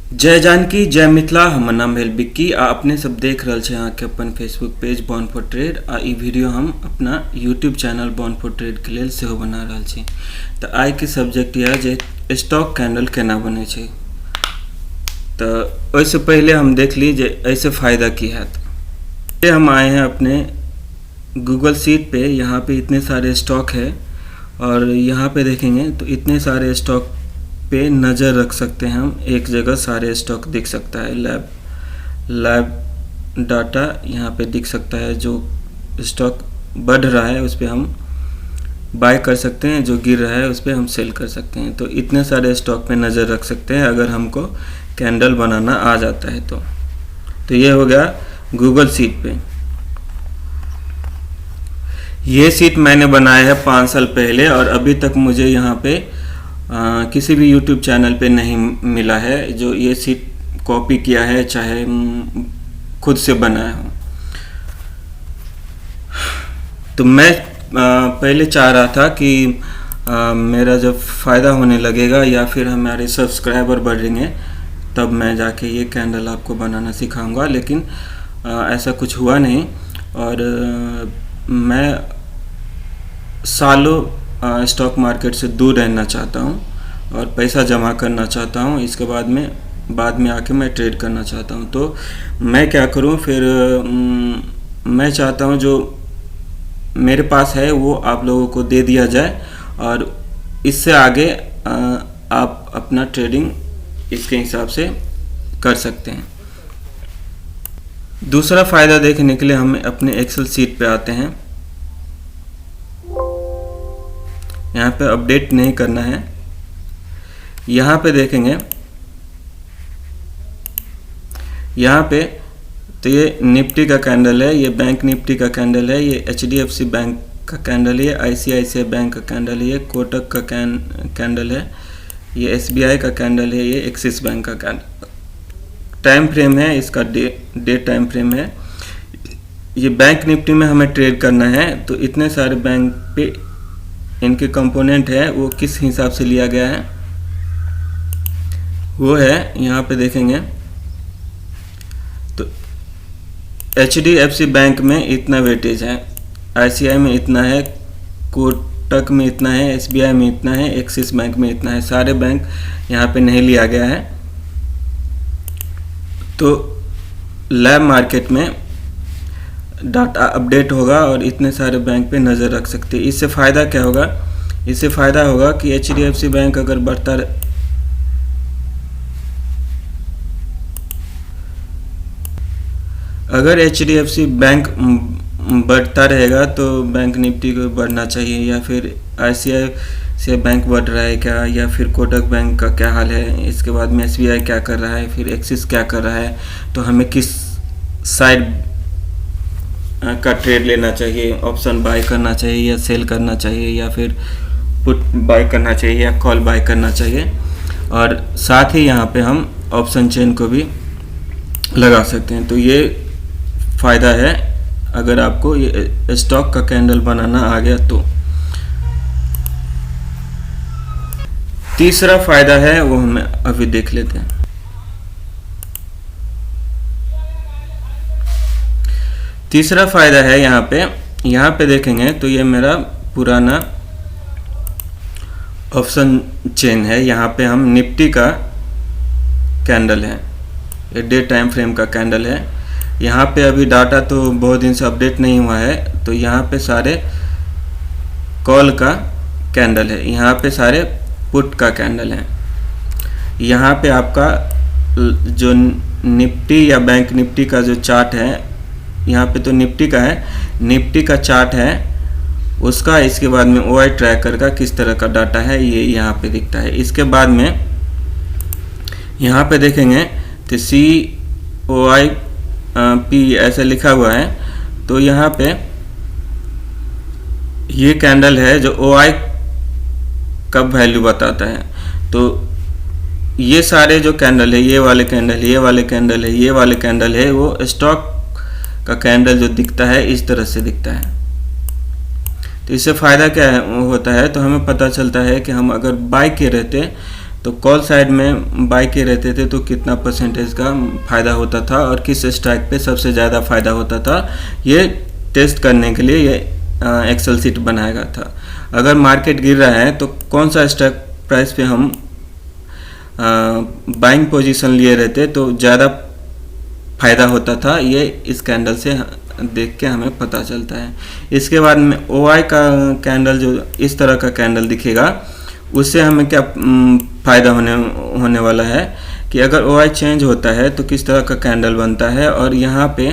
जय जानकी जय मिथिला। हमर नाम भेल बिक्की आ अपने सब देख रहल छै अहाँ के अपन Facebook page Born for Trade आ ई वीडियो हम अपना YouTube channel Born for Trade के लेल सेहो बना रहल छी। तो आई के सब्जेक्ट यह जे स्टॉक कैंडल केना बने छै। तो उससे पहले हम देख ली जे ऐसे फ़ायदा की है। ये हम आए हैं अपने गूगल शीट पे। यहाँ पे इतने सारे स्टॉक है और यहाँ पे देखेंगे तो इतने सारे स्टॉक पे नज़र रख सकते हैं हम। एक जगह सारे स्टॉक दिख सकता है। लैब डाटा यहाँ पे दिख सकता है। जो स्टॉक बढ़ रहा है उस पर हम बाय कर सकते हैं, जो गिर रहा है उस पर हम सेल कर सकते हैं। तो इतने सारे स्टॉक पे नज़र रख सकते हैं अगर हमको कैंडल बनाना आ जाता है तो ये हो गया गूगल शीट पे। ये शीट मैंने बनाया है 5 साल पहले और अभी तक मुझे यहाँ पे किसी भी YouTube चैनल पे नहीं मिला है जो ये शीट कॉपी किया है चाहे खुद से बनाया हो। तो मैं पहले चाह रहा था कि मेरा जब फ़ायदा होने लगेगा या फिर हमारे सब्सक्राइबर बढ़ेंगे तब मैं जाके ये कैंडल आपको बनाना सिखाऊंगा, लेकिन ऐसा कुछ हुआ नहीं। और मैं सालों स्टॉक मार्केट से दूर रहना चाहता हूँ और पैसा जमा करना चाहता हूँ। इसके बाद में आके मैं ट्रेड करना चाहता हूँ। तो मैं क्या करूँ फिर, मैं चाहता हूँ जो मेरे पास है वो आप लोगों को दे दिया जाए और इससे आगे आप अपना ट्रेडिंग इसके हिसाब से कर सकते हैं। दूसरा फ़ायदा देखने के लिए हम अपने एक्सेल शीट पे आते हैं। यहाँ पे अपडेट नहीं करना है। यहाँ पे देखेंगे, यहाँ पे तो ये निफ्टी का कैंडल है, ये बैंक निफ्टी का कैंडल है, ये HDFC बैंक का कैंडल है, ICICI बैंक का कैंडल है, ये कोटक का कैंडल है, ये SBI का कैंडल है, ये एक्सिस बैंक का कैंडल। टाइम फ्रेम है इसका, डे टाइम फ्रेम है। ये बैंक निफ्टी में हमें ट्रेड करना है तो इतने सारे बैंक पे इनके कंपोनेंट है वो किस हिसाब से लिया गया है वो है यहाँ पे देखेंगे। तो HDFC बैंक में इतना वेटेज है, ICI में इतना है, कोटक में इतना है, SBI में इतना है, एक्सिस बैंक में इतना है। सारे बैंक यहाँ पे नहीं लिया गया है। तो लैब मार्केट में डाटा अपडेट होगा और इतने सारे बैंक पे नज़र रख सकते हैं। इससे फ़ायदा क्या होगा? इससे फ़ायदा होगा कि HDFC बैंक अगर HDFC बैंक बढ़ता रहेगा तो बैंक निफ्टी को बढ़ना चाहिए, या फिर ICICI बैंक बढ़ रहा है क्या, या फिर कोटक बैंक का क्या हाल है, इसके बाद में SBI क्या कर रहा है, फिर एक्सिस क्या कर रहा है, तो हमें किस साइड का ट्रेड लेना चाहिए, ऑप्शन बाय करना चाहिए या सेल करना चाहिए, या फिर पुट बाय करना चाहिए या कॉल बाय करना चाहिए। और साथ ही यहाँ पे हम ऑप्शन चेन को भी लगा सकते हैं। तो ये फ़ायदा है अगर आपको ये स्टॉक का कैंडल बनाना आ गया तो। तीसरा फ़ायदा है वो हम अभी देख लेते हैं। तीसरा फ़ायदा है यहाँ पे देखेंगे तो ये मेरा पुराना ऑप्शन चेन है। यहाँ पे हम निफ्टी का कैंडल है, ये डे टाइम फ्रेम का कैंडल है। यहाँ पे अभी डाटा तो बहुत दिन से अपडेट नहीं हुआ है तो यहाँ पे सारे कॉल का कैंडल है, यहाँ पे सारे पुट का कैंडल है। यहाँ पे आपका जो निफ्टी या बैंक निफ्टी का जो चार्ट है, यहाँ पे तो निफ्टी का है, निफ्टी का चार्ट है उसका, इसके बाद में OI ट्रैकर का किस तरह का डाटा है ये यहाँ पे दिखता है। इसके बाद में यहाँ पे देखेंगे तो COIP ऐसा लिखा हुआ है। तो यहाँ पे ये कैंडल है जो OI का वैल्यू बताता है। तो ये सारे जो कैंडल है, ये वाले कैंडल, ये वाले कैंडल है, ये वाले कैंडल है, वो स्टॉक का कैंडल जो दिखता है इस तरह से दिखता है। तो इससे फ़ायदा क्या होता है, तो हमें पता चलता है कि हम अगर बाय किए रहते तो कॉल साइड में बाई के रहते थे तो कितना परसेंटेज का फ़ायदा होता था और किस स्ट्राइक पे सबसे ज़्यादा फ़ायदा होता था, ये टेस्ट करने के लिए ये एक्सेल सीट बनाया गया था। अगर मार्केट गिर रहा है तो कौन सा स्ट्राइक प्राइस पे हम बाइंग पोजीशन लिए रहते तो ज़्यादा फ़ायदा होता था, ये इस कैंडल से देख के हमें पता चलता है। इसके बाद में OI का कैंडल जो इस तरह का कैंडल दिखेगा, उससे हमें क्या फ़ायदा होने वाला है कि अगर OI चेंज होता है तो किस तरह का कैंडल बनता है और यहाँ पे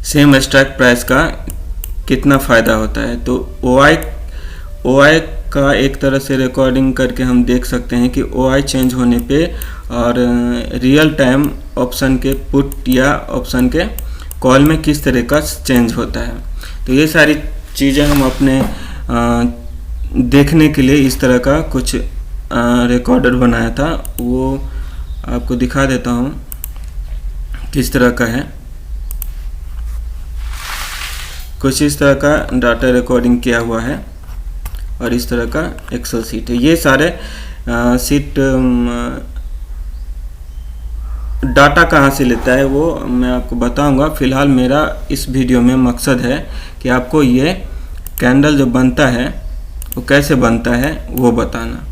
सेम स्ट्राइक प्राइस का कितना फ़ायदा होता है। तो OI का एक तरह से रिकॉर्डिंग करके हम देख सकते हैं कि OI चेंज होने पे और रियल टाइम ऑप्शन के पुट या ऑप्शन के कॉल में किस तरह का चेंज होता है। तो ये सारी चीज़ें हम अपने देखने के लिए इस तरह का कुछ रिकॉर्डर बनाया था, वो आपको दिखा देता हूँ किस तरह का है। कुछ इस तरह का डाटा रिकॉर्डिंग किया हुआ है और इस तरह का एक्सेल सीट है। ये सारे सीट डाटा कहाँ से लेता है वो मैं आपको बताऊंगा। फिलहाल मेरा इस वीडियो में मकसद है कि आपको ये कैंडल जो बनता है वो कैसे बनता है वो बताना।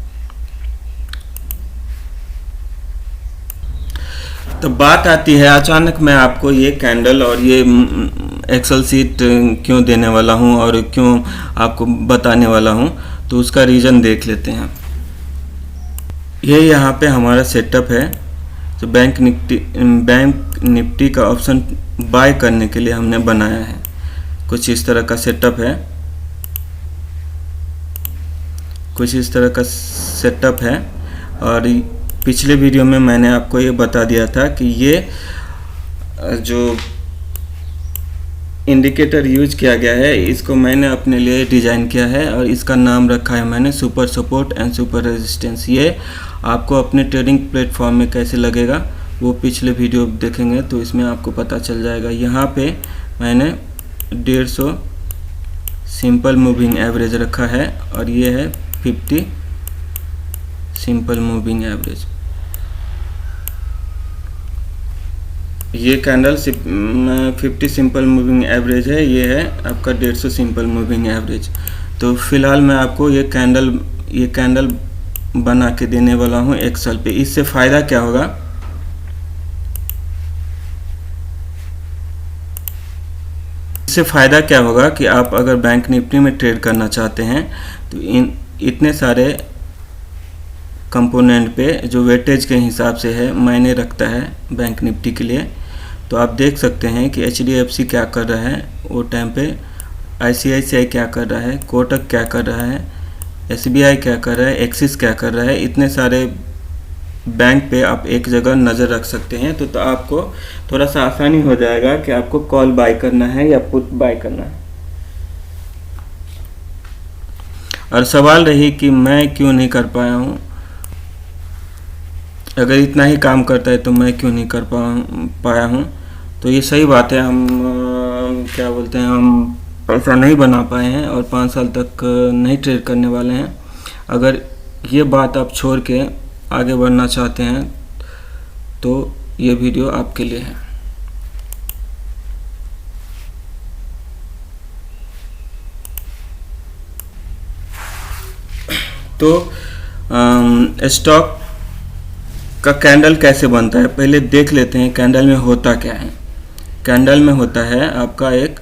तो बात आती है, अचानक मैं आपको ये कैंडल और ये एक्सेल सीट क्यों देने वाला हूँ और क्यों आपको बताने वाला हूँ, तो उसका रीज़न देख लेते हैं। ये यहाँ पे हमारा सेटअप है, तो बैंक निफ्टी का ऑप्शन बाय करने के लिए हमने बनाया है। कुछ इस तरह का सेटअप है, कुछ इस तरह का सेटअप है। और पिछले वीडियो में मैंने आपको ये बता दिया था कि ये जो इंडिकेटर यूज किया गया है इसको मैंने अपने लिए डिज़ाइन किया है और इसका नाम रखा है मैंने super support and super resistance. ये आपको अपने ट्रेडिंग प्लेटफॉर्म में कैसे लगेगा वो पिछले वीडियो देखेंगे तो इसमें आपको पता चल जाएगा। यहाँ पे मैंने 150 सिंपल मूविंग एवरेज रखा है और ये है 50 सिंपल मूविंग एवरेज। ये कैंडल 50 सिंपल मूविंग एवरेज है, ये है आपका 150 सिंपल मूविंग एवरेज। तो फिलहाल मैं आपको ये कैंडल बना के देने वाला हूँ एक्सेल पे। इससे फ़ायदा क्या होगा, इससे फ़ायदा क्या होगा कि आप अगर बैंक निफ्टी में ट्रेड करना चाहते हैं तो इतने सारे कंपोनेंट पे जो वेटेज के हिसाब से है मायने रखता है बैंक निफ्टी के लिए। तो आप देख सकते हैं कि HDFC क्या कर रहा है वो टाइम पे, ICICI क्या कर रहा है, कोटक क्या कर रहा है, SBI क्या कर रहा है, एक्सिस क्या कर रहा है। इतने सारे बैंक पे आप एक जगह नज़र रख सकते हैं तो आपको थोड़ा सा आसानी हो जाएगा कि आपको कॉल बाय करना है या पुट बाय करना है। और सवाल रही कि मैं क्यों नहीं कर पाया हूँ, अगर इतना ही काम करता है तो मैं क्यों नहीं कर पाया हूँ। तो ये सही बात है, हम क्या बोलते हैं, हम पैसा नहीं बना पाए हैं और 5 साल तक नहीं ट्रेड करने वाले हैं। अगर ये बात आप छोड़ के आगे बढ़ना चाहते हैं तो ये वीडियो आपके लिए है। तो स्टॉक का कैंडल कैसे बनता है पहले देख लेते हैं। कैंडल में होता क्या है, कैंडल में होता है आपका एक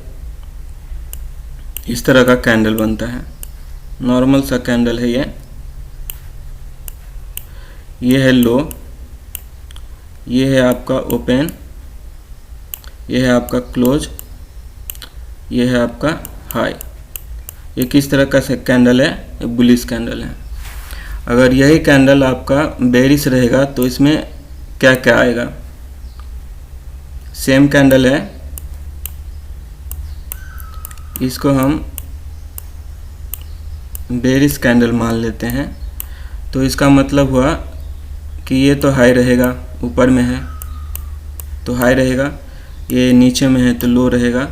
इस तरह का कैंडल बनता है, नॉर्मल सा कैंडल है ये है लो, ये है आपका ओपन, ये है आपका क्लोज, ये है आपका हाई। ये किस तरह का कैंडल है, ये बुलिश कैंडल है। अगर यही कैंडल आपका बेरिश रहेगा तो इसमें क्या क्या आएगा, सेम कैंडल है, इसको हम बेरिश कैंडल मान लेते हैं। तो इसका मतलब हुआ कि ये तो हाई रहेगा, ऊपर में है तो हाई रहेगा, ये नीचे में है तो लो रहेगा।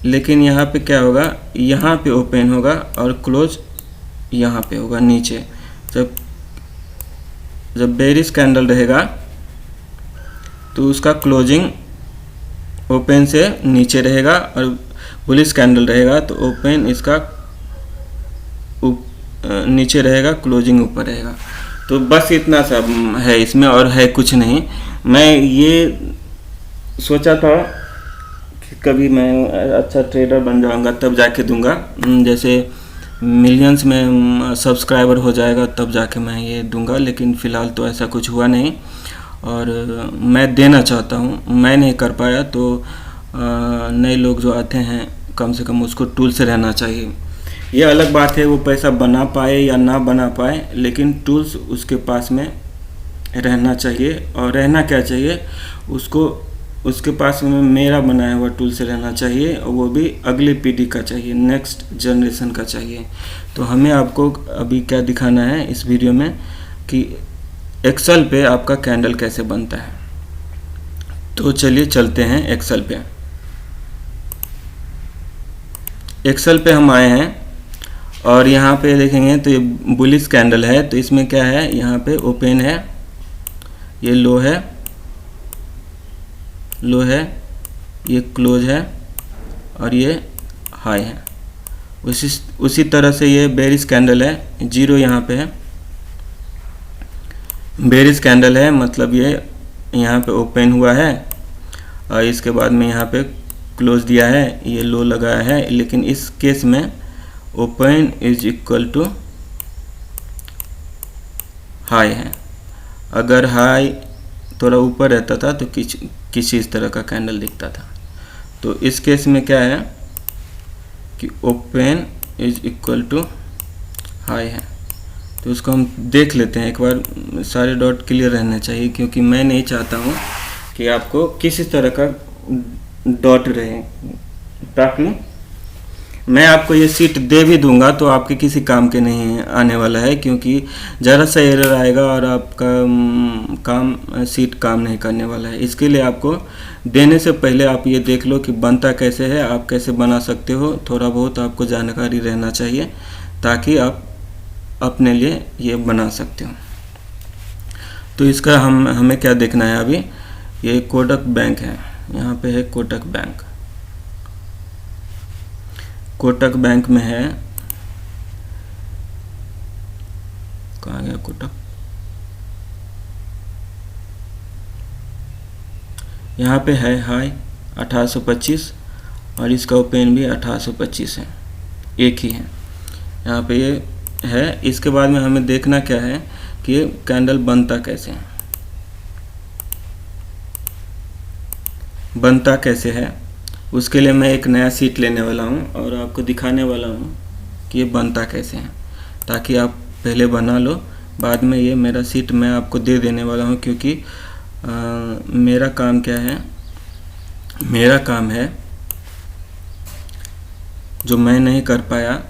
लेकिन यहाँ पे क्या होगा, यहाँ पे ओपन होगा और क्लोज यहाँ पे होगा नीचे। जब जब बेरिश कैंडल रहेगा तो उसका क्लोजिंग ओपन से नीचे रहेगा, और बुलिश कैंडल रहेगा तो ओपन इसका नीचे रहेगा, क्लोजिंग ऊपर रहेगा। तो बस इतना सा है इसमें, और है कुछ नहीं। मैं ये सोचा था कि कभी मैं अच्छा ट्रेडर बन जाऊंगा तब जाके दूंगा, जैसे मिलियंस में सब्सक्राइबर हो जाएगा तब जाके मैं ये दूंगा, लेकिन फ़िलहाल तो ऐसा कुछ हुआ नहीं और मैं देना चाहता हूँ, मैं नहीं कर पाया। तो नए लोग जो आते हैं कम से कम उसको टूल से रहना चाहिए। ये अलग बात है वो पैसा बना पाए या ना बना पाए, लेकिन टूल्स उसके पास में रहना चाहिए। और रहना क्या चाहिए, उसको उसके पास में मेरा बनाया हुआ टूल से रहना चाहिए, और वो भी अगली पीढ़ी का चाहिए, नेक्स्ट जनरेशन का चाहिए। तो हमें आपको अभी क्या दिखाना है इस वीडियो में कि एक्सेल पे आपका कैंडल कैसे बनता है। तो चलिए चलते हैं एक्सेल पे। एक्सेल पे हम आए हैं और यहाँ पे देखेंगे तो ये बुलिश कैंडल है। तो इसमें क्या है, यहाँ पे ओपन है, ये लो है, ये क्लोज है और ये हाई है। उसी तरह से ये बेरिश कैंडल है, जीरो यहाँ पे है, बेरिश कैंडल है, मतलब ये यहाँ पे ओपन हुआ है और इसके बाद में यहाँ पे क्लोज दिया है, ये लो लगाया है। लेकिन इस केस में open is equal to high है। अगर हाई थोड़ा ऊपर रहता था तो किसी इस तरह का कैंडल दिखता था। तो इस केस में क्या है कि open is equal to high है। तो उसको हम देख लेते हैं एक बार, सारे डॉट क्लियर रहने चाहिए, क्योंकि मैं नहीं चाहता हूँ कि आपको किसी तरह का डॉट रहे, ताकि मैं आपको ये सीट दे भी दूंगा तो आपके किसी काम के नहीं आने वाला है, क्योंकि ज़रा सा एरर आएगा और आपका सीट काम नहीं करने वाला है। इसके लिए आपको देने से पहले आप ये देख लो कि बनता कैसे है, आप कैसे बना सकते हो। थोड़ा बहुत आपको जानकारी रहना चाहिए ताकि आप अपने लिए ये बना सकते हो। तो इसका हमें क्या देखना है अभी, ये कोटक बैंक है, यहाँ पे है कोटक बैंक। कोटक बैंक में है, कहाँ गया कोटक, यहाँ पे है हाई 1825 और इसका ओपन भी 1825 है, एक ही है, यहाँ पे ये है। इसके बाद में हमें देखना क्या है कि ये कैंडल बनता कैसे है, बनता कैसे है। उसके लिए मैं एक नया सीट लेने वाला हूँ और आपको दिखाने वाला हूँ कि ये बनता कैसे है, ताकि आप पहले बना लो, बाद में ये मेरा सीट मैं आपको दे देने वाला हूँ। क्योंकि मेरा काम क्या है, मेरा काम है जो मैं नहीं कर पाया,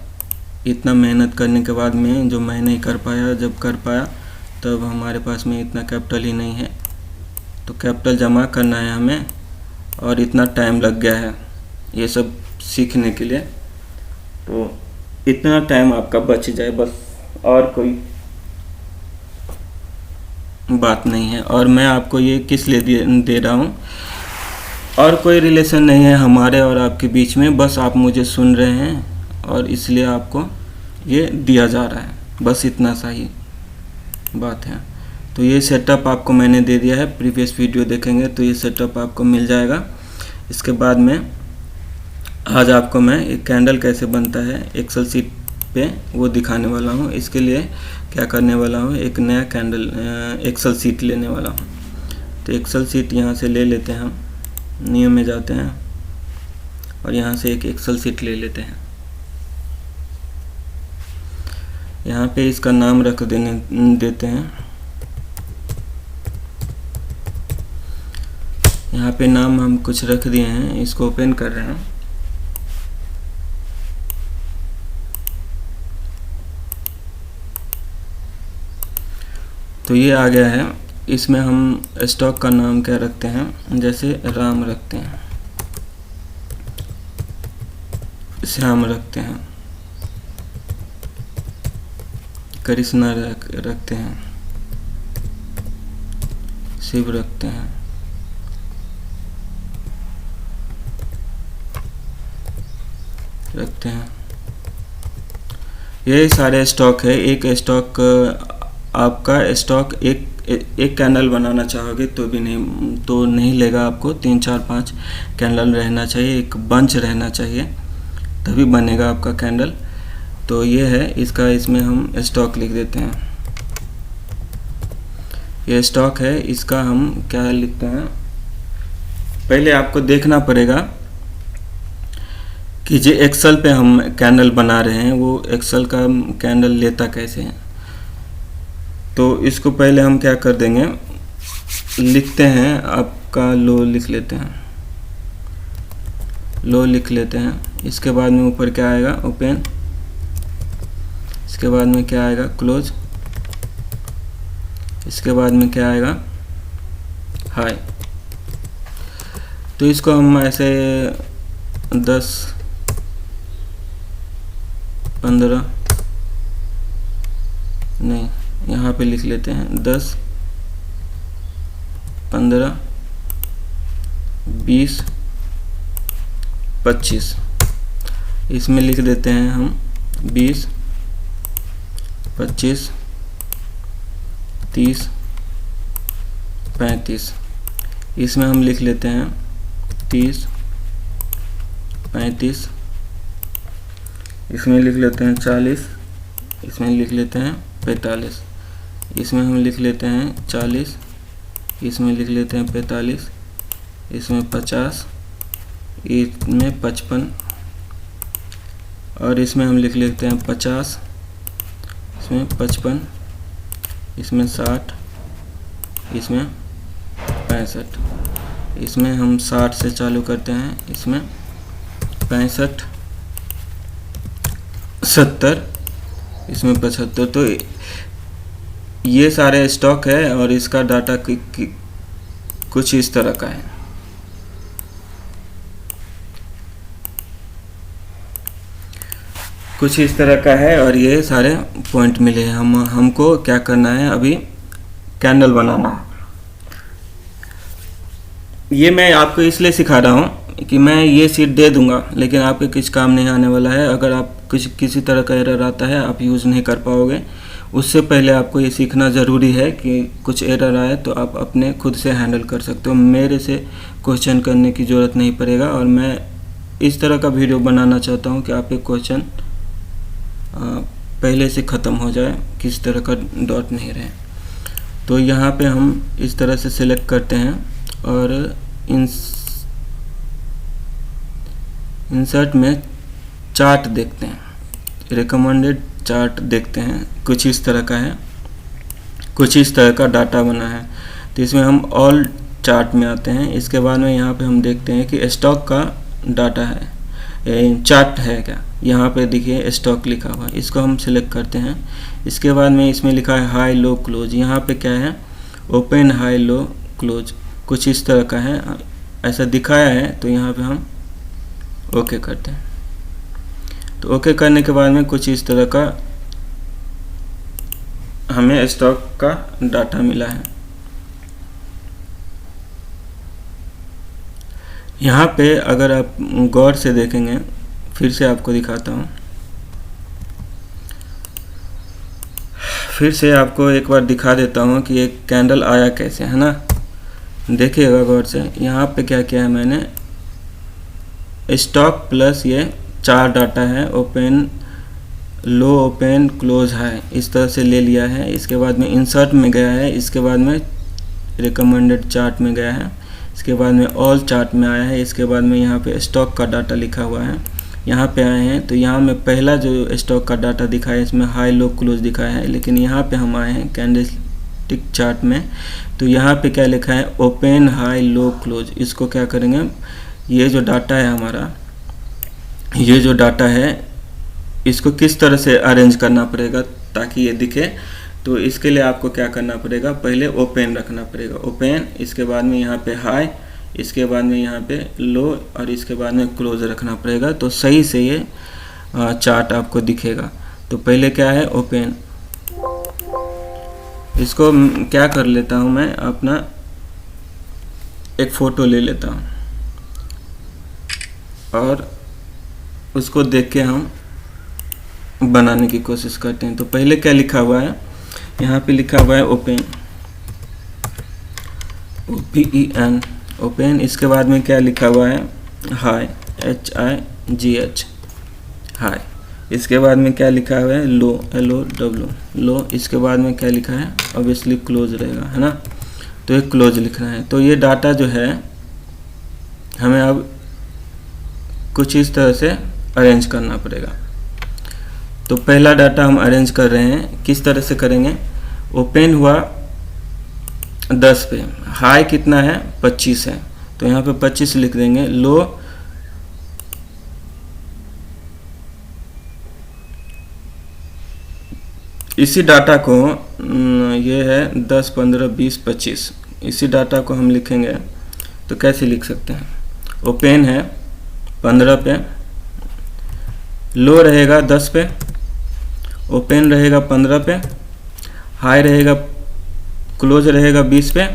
इतना मेहनत करने के बाद में जो मैं नहीं कर पाया, जब कर पाया तब हमारे पास में इतना कैपिटल ही नहीं है, तो कैपिटल जमा करना है हमें, और इतना टाइम लग गया है ये सब सीखने के लिए। तो इतना टाइम आपका बच जाए बस, और कोई बात नहीं है। और मैं आपको ये किस लिए दे रहा हूँ, और कोई रिलेशन नहीं है हमारे और आपके बीच में, बस आप मुझे सुन रहे हैं और इसलिए आपको ये दिया जा रहा है, बस इतना सा ही बात है। तो ये सेटअप आपको मैंने दे दिया है, प्रीवियस वीडियो देखेंगे तो ये सेटअप आपको मिल जाएगा। इसके बाद में आज आपको मैं एक कैंडल कैसे बनता है एक्सेल सीट पे वो दिखाने वाला हूँ। इसके लिए क्या करने वाला हूँ, एक नया कैंडल एक्सेल सीट लेने वाला हूँ। तो एक्सेल सीट यहाँ से ले लेते हैं, हम न्यू में जाते हैं और यहाँ से एक एक्सेल सीट ले लेते हैं। यहाँ पे इसका नाम रख देते हैं, यहाँ पे नाम हम कुछ रख दिए हैं। इसको ओपन कर रहे हैं, तो ये आ गया है। इसमें हम स्टॉक का नाम क्या रखते हैं, जैसे राम रखते हैं, श्याम रखते हैं, कृष्णा रखते हैं, सिर्फ रखते हैं। ये सारे स्टॉक है। एक स्टॉक आपका स्टॉक एक कैंडल बनाना चाहोगे तो भी नहीं लेगा आपको। 3 4 5 कैंडल रहना चाहिए, एक बंच रहना चाहिए, तभी बनेगा आपका कैंडल। तो ये है इसका, इसमें हम स्टॉक लिख देते हैं। ये स्टॉक है, इसका हम क्या लिखते हैं, पहले आपको देखना पड़ेगा कि जो एक्सेल पे हम कैंडल बना रहे हैं वो एक्सेल का कैंडल लेता कैसे है। तो इसको पहले हम क्या कर देंगे, लिखते हैं आपका लो लिख लेते हैं, लो लिख लेते हैं। इसके बाद में ऊपर क्या आएगा, ओपन। इसके बाद में क्या आएगा, क्लोज। इसके बाद में क्या आएगा, हाई। तो इसको हम ऐसे 10 15 नहीं, यहाँ पे लिख लेते हैं 10 15 20 25। इसमें लिख देते हैं हम 20 25 30 35। इसमें हम लिख लेते हैं 30 35। इसमें लिख लेते हैं 40। इसमें लिख लेते हैं 45। इसमें हम लिख लेते हैं 40। इसमें लिख लेते हैं 45। इसमें 50। इसमें 55 और इसमें हम लिख लेते हैं 50। इसमें 55। इसमें 60। इसमें 65। इसमें हम 60 से चालू करते हैं। इसमें 65 70। इसमें 75। तो ये सारे स्टॉक है और इसका डाटा कुछ इस तरह का है। कुछ इस तरह का है और ये सारे पॉइंट मिले हैं। हमको क्या करना है, अभी कैंडल बनाना है। ये मैं आपको इसलिए सिखा रहा हूँ कि मैं ये सीट दे दूंगा लेकिन आपके कुछ काम नहीं आने वाला है। अगर आप किसी तरह का एरर आता है, आप यूज़ नहीं कर पाओगे। उससे पहले आपको ये सीखना ज़रूरी है कि कुछ एरर आए तो आप अपने खुद से हैंडल कर सकते हो। मेरे से क्वेश्चन करने की ज़रूरत नहीं पड़ेगा। और मैं इस तरह का वीडियो बनाना चाहता हूँ कि आपके क्वेश्चन पहले से ख़त्म हो जाए, किसी तरह का डॉट नहीं रहे। तो यहाँ पे हम इस तरह से सिलेक्ट करते हैं और इंसर्ट में चार्ट देखते हैं, रिकमेंडेड चार्ट देखते हैं। कुछ इस तरह का है, कुछ इस तरह का डाटा बना है। तो इसमें हम ऑल चार्ट में आते हैं। इसके बाद में यहाँ पे हम देखते हैं कि स्टॉक का डाटा है, चार्ट है क्या। यहाँ पे देखिए स्टॉक लिखा हुआ है, इसको हम सिलेक्ट करते हैं। इसके बाद में इसमें लिखा है हाई लो क्लोज। यहाँ पे क्या है, ओपन हाई लो क्लोज, कुछ इस तरह का है, ऐसा दिखाया है। तो यहाँ पे हम ओके करते हैं। तो ओके करने के बाद में कुछ इस तरह का हमें स्टॉक का डाटा मिला है। यहाँ पे अगर आप गौर से देखेंगे, फिर से आपको दिखाता हूँ, फिर से आपको एक बार दिखा देता हूँ कि एक कैंडल आया कैसे, है ना। देखिएगा गौर से, यहाँ पे क्या किया है मैंने, स्टॉक प्लस ये 4 डाटा है, ओपन लो ओपन क्लोज है, इस तरह से ले लिया है। इसके बाद में इंसर्ट में गया है, इसके बाद में रिकमेंडेड चार्ट में गया है, इसके बाद में ऑल चार्ट में आया है। इसके बाद में यहाँ पे स्टॉक का डाटा लिखा हुआ है, यहाँ पे आए हैं। तो यहाँ में पहला जो स्टॉक का डाटा दिखा है इसमें हाई लो क्लोज दिखाया है, लेकिन यहाँ पे हम आए हैं कैंडलस्टिक चार्ट में। तो यहाँ पे क्या लिखा है, ओपन हाई लो क्लोज। इसको क्या करेंगे, ये जो डाटा है हमारा, ये जो डाटा है इसको किस तरह से अरेंज करना पड़ेगा ताकि ये दिखे। तो इसके लिए आपको क्या करना पड़ेगा, पहले ओपन रखना पड़ेगा, ओपन। इसके बाद में यहाँ पे हाई, इसके बाद में यहाँ पे लो और इसके बाद में क्लोज रखना पड़ेगा। तो सही से ये चार्ट आपको दिखेगा। तो पहले क्या है, ओपन। इसको क्या कर लेता हूँ मैं, अपना एक फ़ोटो ले लेता हूँ और उसको देख के हम बनाने की कोशिश करते हैं। तो पहले क्या लिखा हुआ है, यहाँ पे लिखा हुआ है ओपन, OPEN, ओपन। इसके बाद में क्या लिखा हुआ है, हाई, HIGH, हाई। इसके बाद में क्या लिखा हुआ है, लो, LOW, लो। इसके बाद में क्या लिखा है, ऑब्वियसली क्लोज रहेगा, है ना। तो ये क्लोज लिखना है। तो ये डाटा जो है हमें अब कुछ इस तरह से अरेंज करना पड़ेगा। तो पहला डाटा हम अरेंज कर रहे हैं, किस तरह से करेंगे। ओपन हुआ 10 पे, हाई कितना है, 25 है, तो यहाँ पे 25 लिख देंगे। लो इसी डाटा को ये है 10, 15, 20, 25, इसी डाटा को हम लिखेंगे तो कैसे लिख सकते हैं। ओपन है 15 पे, लो रहेगा 10 पे, ओपन रहेगा 15 पे, हाई रहेगा, क्लोज रहेगा 20 पे,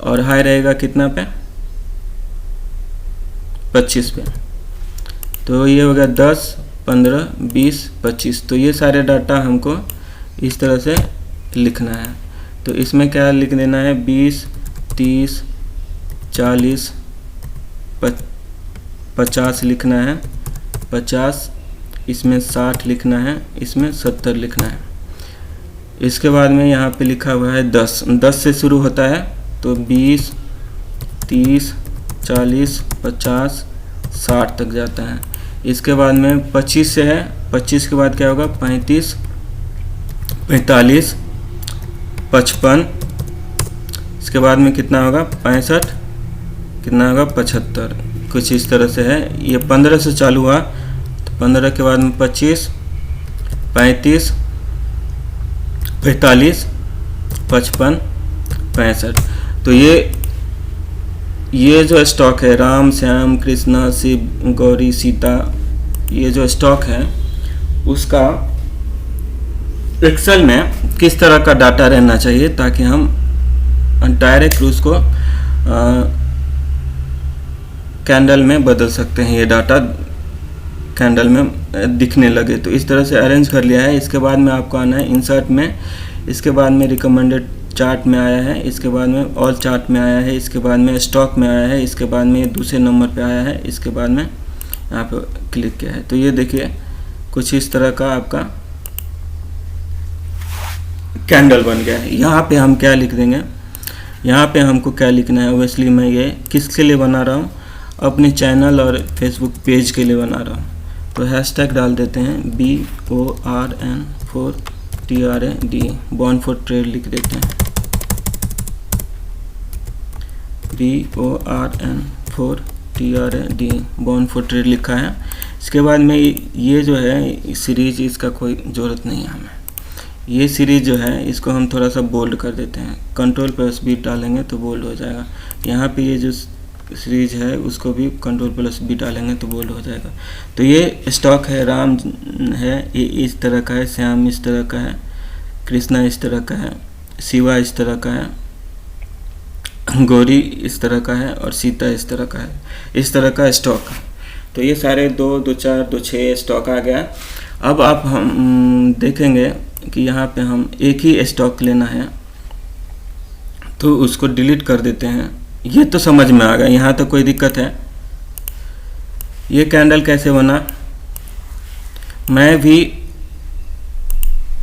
और हाई रहेगा कितना पे, 25 पे। तो ये हो गया 10, 15, 20, 25। तो ये सारे डाटा हमको इस तरह से लिखना है। तो इसमें क्या लिख देना है, 20, 30, 40, 50 लिखना है, 50, इसमें 60 लिखना है, इसमें 70 लिखना है। इसके बाद में यहाँ पे लिखा हुआ है 10, 10 से शुरू होता है, तो 20, 30, 40, 50, 60 तक जाता है। इसके बाद में 25 से है, 25 के बाद क्या होगा, 35, 45, 55, इसके बाद में कितना होगा, 65, कितना होगा, 75, कुछ इस तरह से है। ये 15 से चालू हुआ, तो 15 के बाद में 25, 35, 45, 55, 65। तो ये जो स्टॉक है, राम, श्याम, कृष्णा, शिव, गौरी, सीता, ये जो स्टॉक है उसका एक्सेल में किस तरह का डाटा रहना चाहिए, ताकि हम डायरेक्ट उसको कैंडल में बदल सकते हैं। ये डाटा कैंडल में दिखने लगे, तो इस तरह से अरेंज कर लिया है। इसके बाद में आपको आना है इंसर्ट में, इसके बाद में रिकमेंडेड चार्ट में आया है, इसके बाद में ऑल चार्ट में आया है, इसके बाद में स्टॉक में आया है, इसके बाद में दूसरे नंबर पे आया है, इसके बाद में यहाँ पे क्लिक किया है। तो ये देखिए कुछ इस तरह का आपका कैंडल बन गया है। यहाँ पे हम क्या लिख देंगे, यहाँ पे हमको क्या लिखना है, ओबियसली मैं ये किसके लिए बना रहा हूँ, अपने चैनल और फेसबुक पेज के लिए बना रहा हूँ। तो हैशटैग डाल देते हैं BORN4TRAD, बॉर्न फॉर ट्रेड लिख देते हैं, BORN4TRAD, बॉर्न फॉर ट्रेड लिखा है। इसके बाद में ये जो है सीरीज, इसका कोई ज़रूरत नहीं है हमें। ये सीरीज जो है इसको हम थोड़ा सा बोल्ड कर देते हैं, Ctrl+B डालेंगे तो बोल्ड हो जाएगा। यहाँ पे ये जो सीरीज है उसको भी Ctrl+B डालेंगे तो बोल्ड हो जाएगा। तो ये स्टॉक है, राम है ये इस तरह का है, श्याम इस तरह का है, कृष्णा इस तरह का है, शिवा इस तरह का है, गौरी इस तरह का है, और सीता इस तरह का है। इस तरह का स्टॉक है। तो ये सारे 2, 2, 4, 2, 6 स्टॉक आ गया। अब आप हम देखेंगे कि यहाँ पे हम एक ही स्टॉक लेना है, तो उसको डिलीट कर देते हैं। ये तो समझ में आ गया, यहाँ तो कोई दिक्कत है। ये कैंडल कैसे बना मैं भी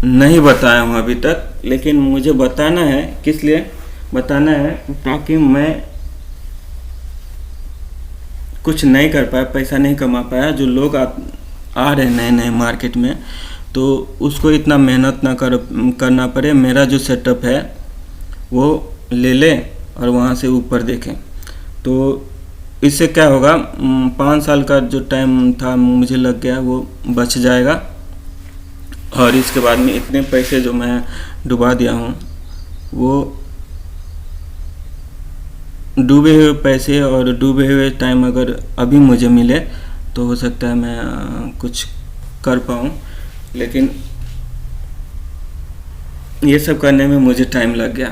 नहीं बताया हूँ अभी तक, लेकिन मुझे बताना है। किस लिए बताना है, ताकि मैं कुछ नहीं कर पाया, पैसा नहीं कमा पाया, जो लोग आ रहे हैं नए नए मार्केट में, तो उसको इतना मेहनत ना करना पड़े। मेरा जो सेटअप है वो ले ले और वहाँ से ऊपर देखें। तो इससे क्या होगा, 5 साल का जो टाइम था मुझे लग गया वो बच जाएगा, और इसके बाद में इतने पैसे जो मैं डुबा दिया हूँ वो डूबे हुए पैसे और डूबे हुए टाइम अगर अभी मुझे मिले तो हो सकता है मैं कुछ कर पाऊँ, लेकिन ये सब करने में मुझे टाइम लग गया।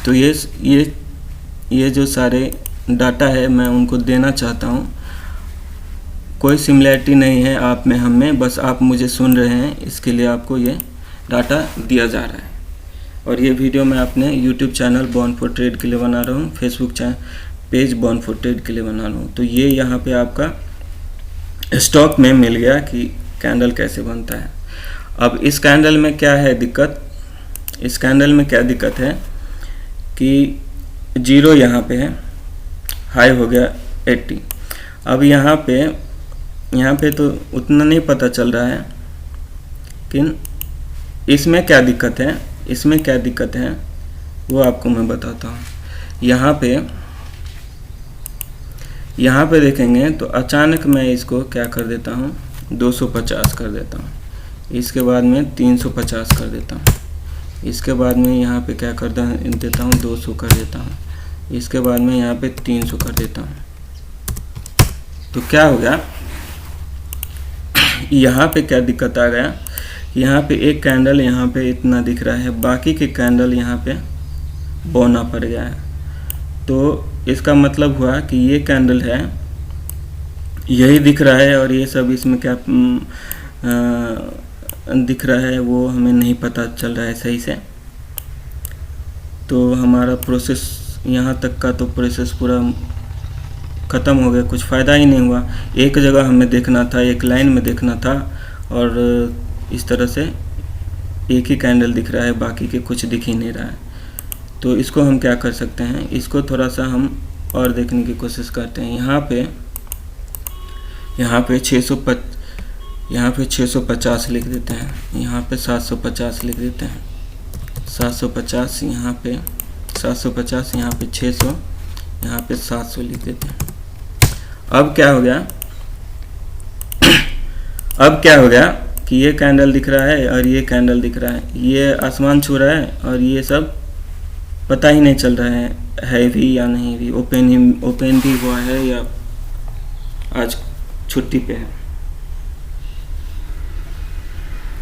तो ये जो सारे डाटा है मैं उनको देना चाहता हूँ। कोई सिमिलैरिटी नहीं है आप में हम में, बस आप मुझे सुन रहे हैं, इसके लिए आपको ये डाटा दिया जा रहा है। और ये वीडियो मैं अपने YouTube channel Born for Trade के लिए बना रहा हूँ, Facebook page Born for Trade के लिए बना रहा हूँ। तो ये यहाँ पे आपका स्टॉक में मिल गया कि कैंडल कैसे बनता है। अब इस कैंडल में क्या है दिक्कत, इस कैंडल में क्या दिक्कत है कि 0 यहाँ पे है, हाई हो गया 80। अब यहाँ पे तो उतना नहीं पता चल रहा है, लेकिन इसमें क्या दिक्कत है, इसमें क्या दिक्कत है वो आपको मैं बताता हूँ। यहाँ पे देखेंगे तो अचानक मैं इसको क्या कर देता हूँ, 250 कर देता हूँ, इसके बाद में 350 कर देता हूँ, इसके बाद में यहाँ पे क्या कर देता हूँ 200 कर देता हूँ, इसके बाद में यहाँ पे 300 कर देता हूँ। तो क्या हो गया, यहाँ पे क्या दिक्कत आ गया, यहाँ पे एक कैंडल यहाँ पे इतना दिख रहा है, बाकी के कैंडल यहाँ पे बौना पड़ गया है। तो इसका मतलब हुआ कि ये कैंडल है, यही दिख रहा है, और ये सब इसमें क्या दिख रहा है वो हमें नहीं पता चल रहा है सही से। तो हमारा प्रोसेस यहाँ तक का तो प्रोसेस पूरा ख़त्म हो गया, कुछ फ़ायदा ही नहीं हुआ। एक जगह हमें देखना था, एक लाइन में देखना था, और इस तरह से एक ही कैंडल दिख रहा है, बाकी के कुछ दिख ही नहीं रहा है। तो इसको हम क्या कर सकते हैं, इसको थोड़ा सा हम और देखने की कोशिश करते हैं। यहाँ पे 650 लिख देते हैं, यहाँ पे 750 लिख देते हैं, 750 यहाँ पे 750, यहाँ पे 600, यहाँ पे 700 लिख देते हैं। अब क्या हो गया कि ये कैंडल दिख रहा है और ये कैंडल दिख रहा है, ये आसमान छू रहा है, और ये सब पता ही नहीं चल रहा है भी या नहीं भी, ओपन भी हुआ है या आज छुट्टी पे है।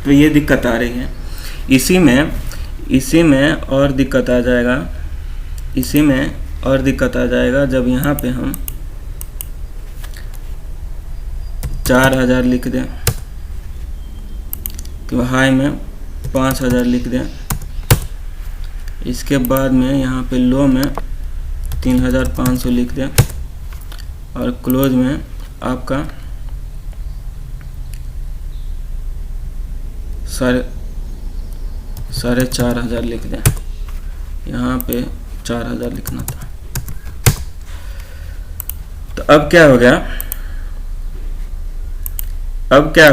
तो ये दिक्कत आ रही है। इसी में और दिक्कत आ जाएगा, जब यहाँ पे हम 4000 लिख दें, तो हाई में 5000 लिख दें, इसके बाद में यहाँ पे लो में 3500 लिख दें, और क्लोज में आपका 4500 लिख दें। यहाँ पे 4000 लिखना था। तो अब क्या हो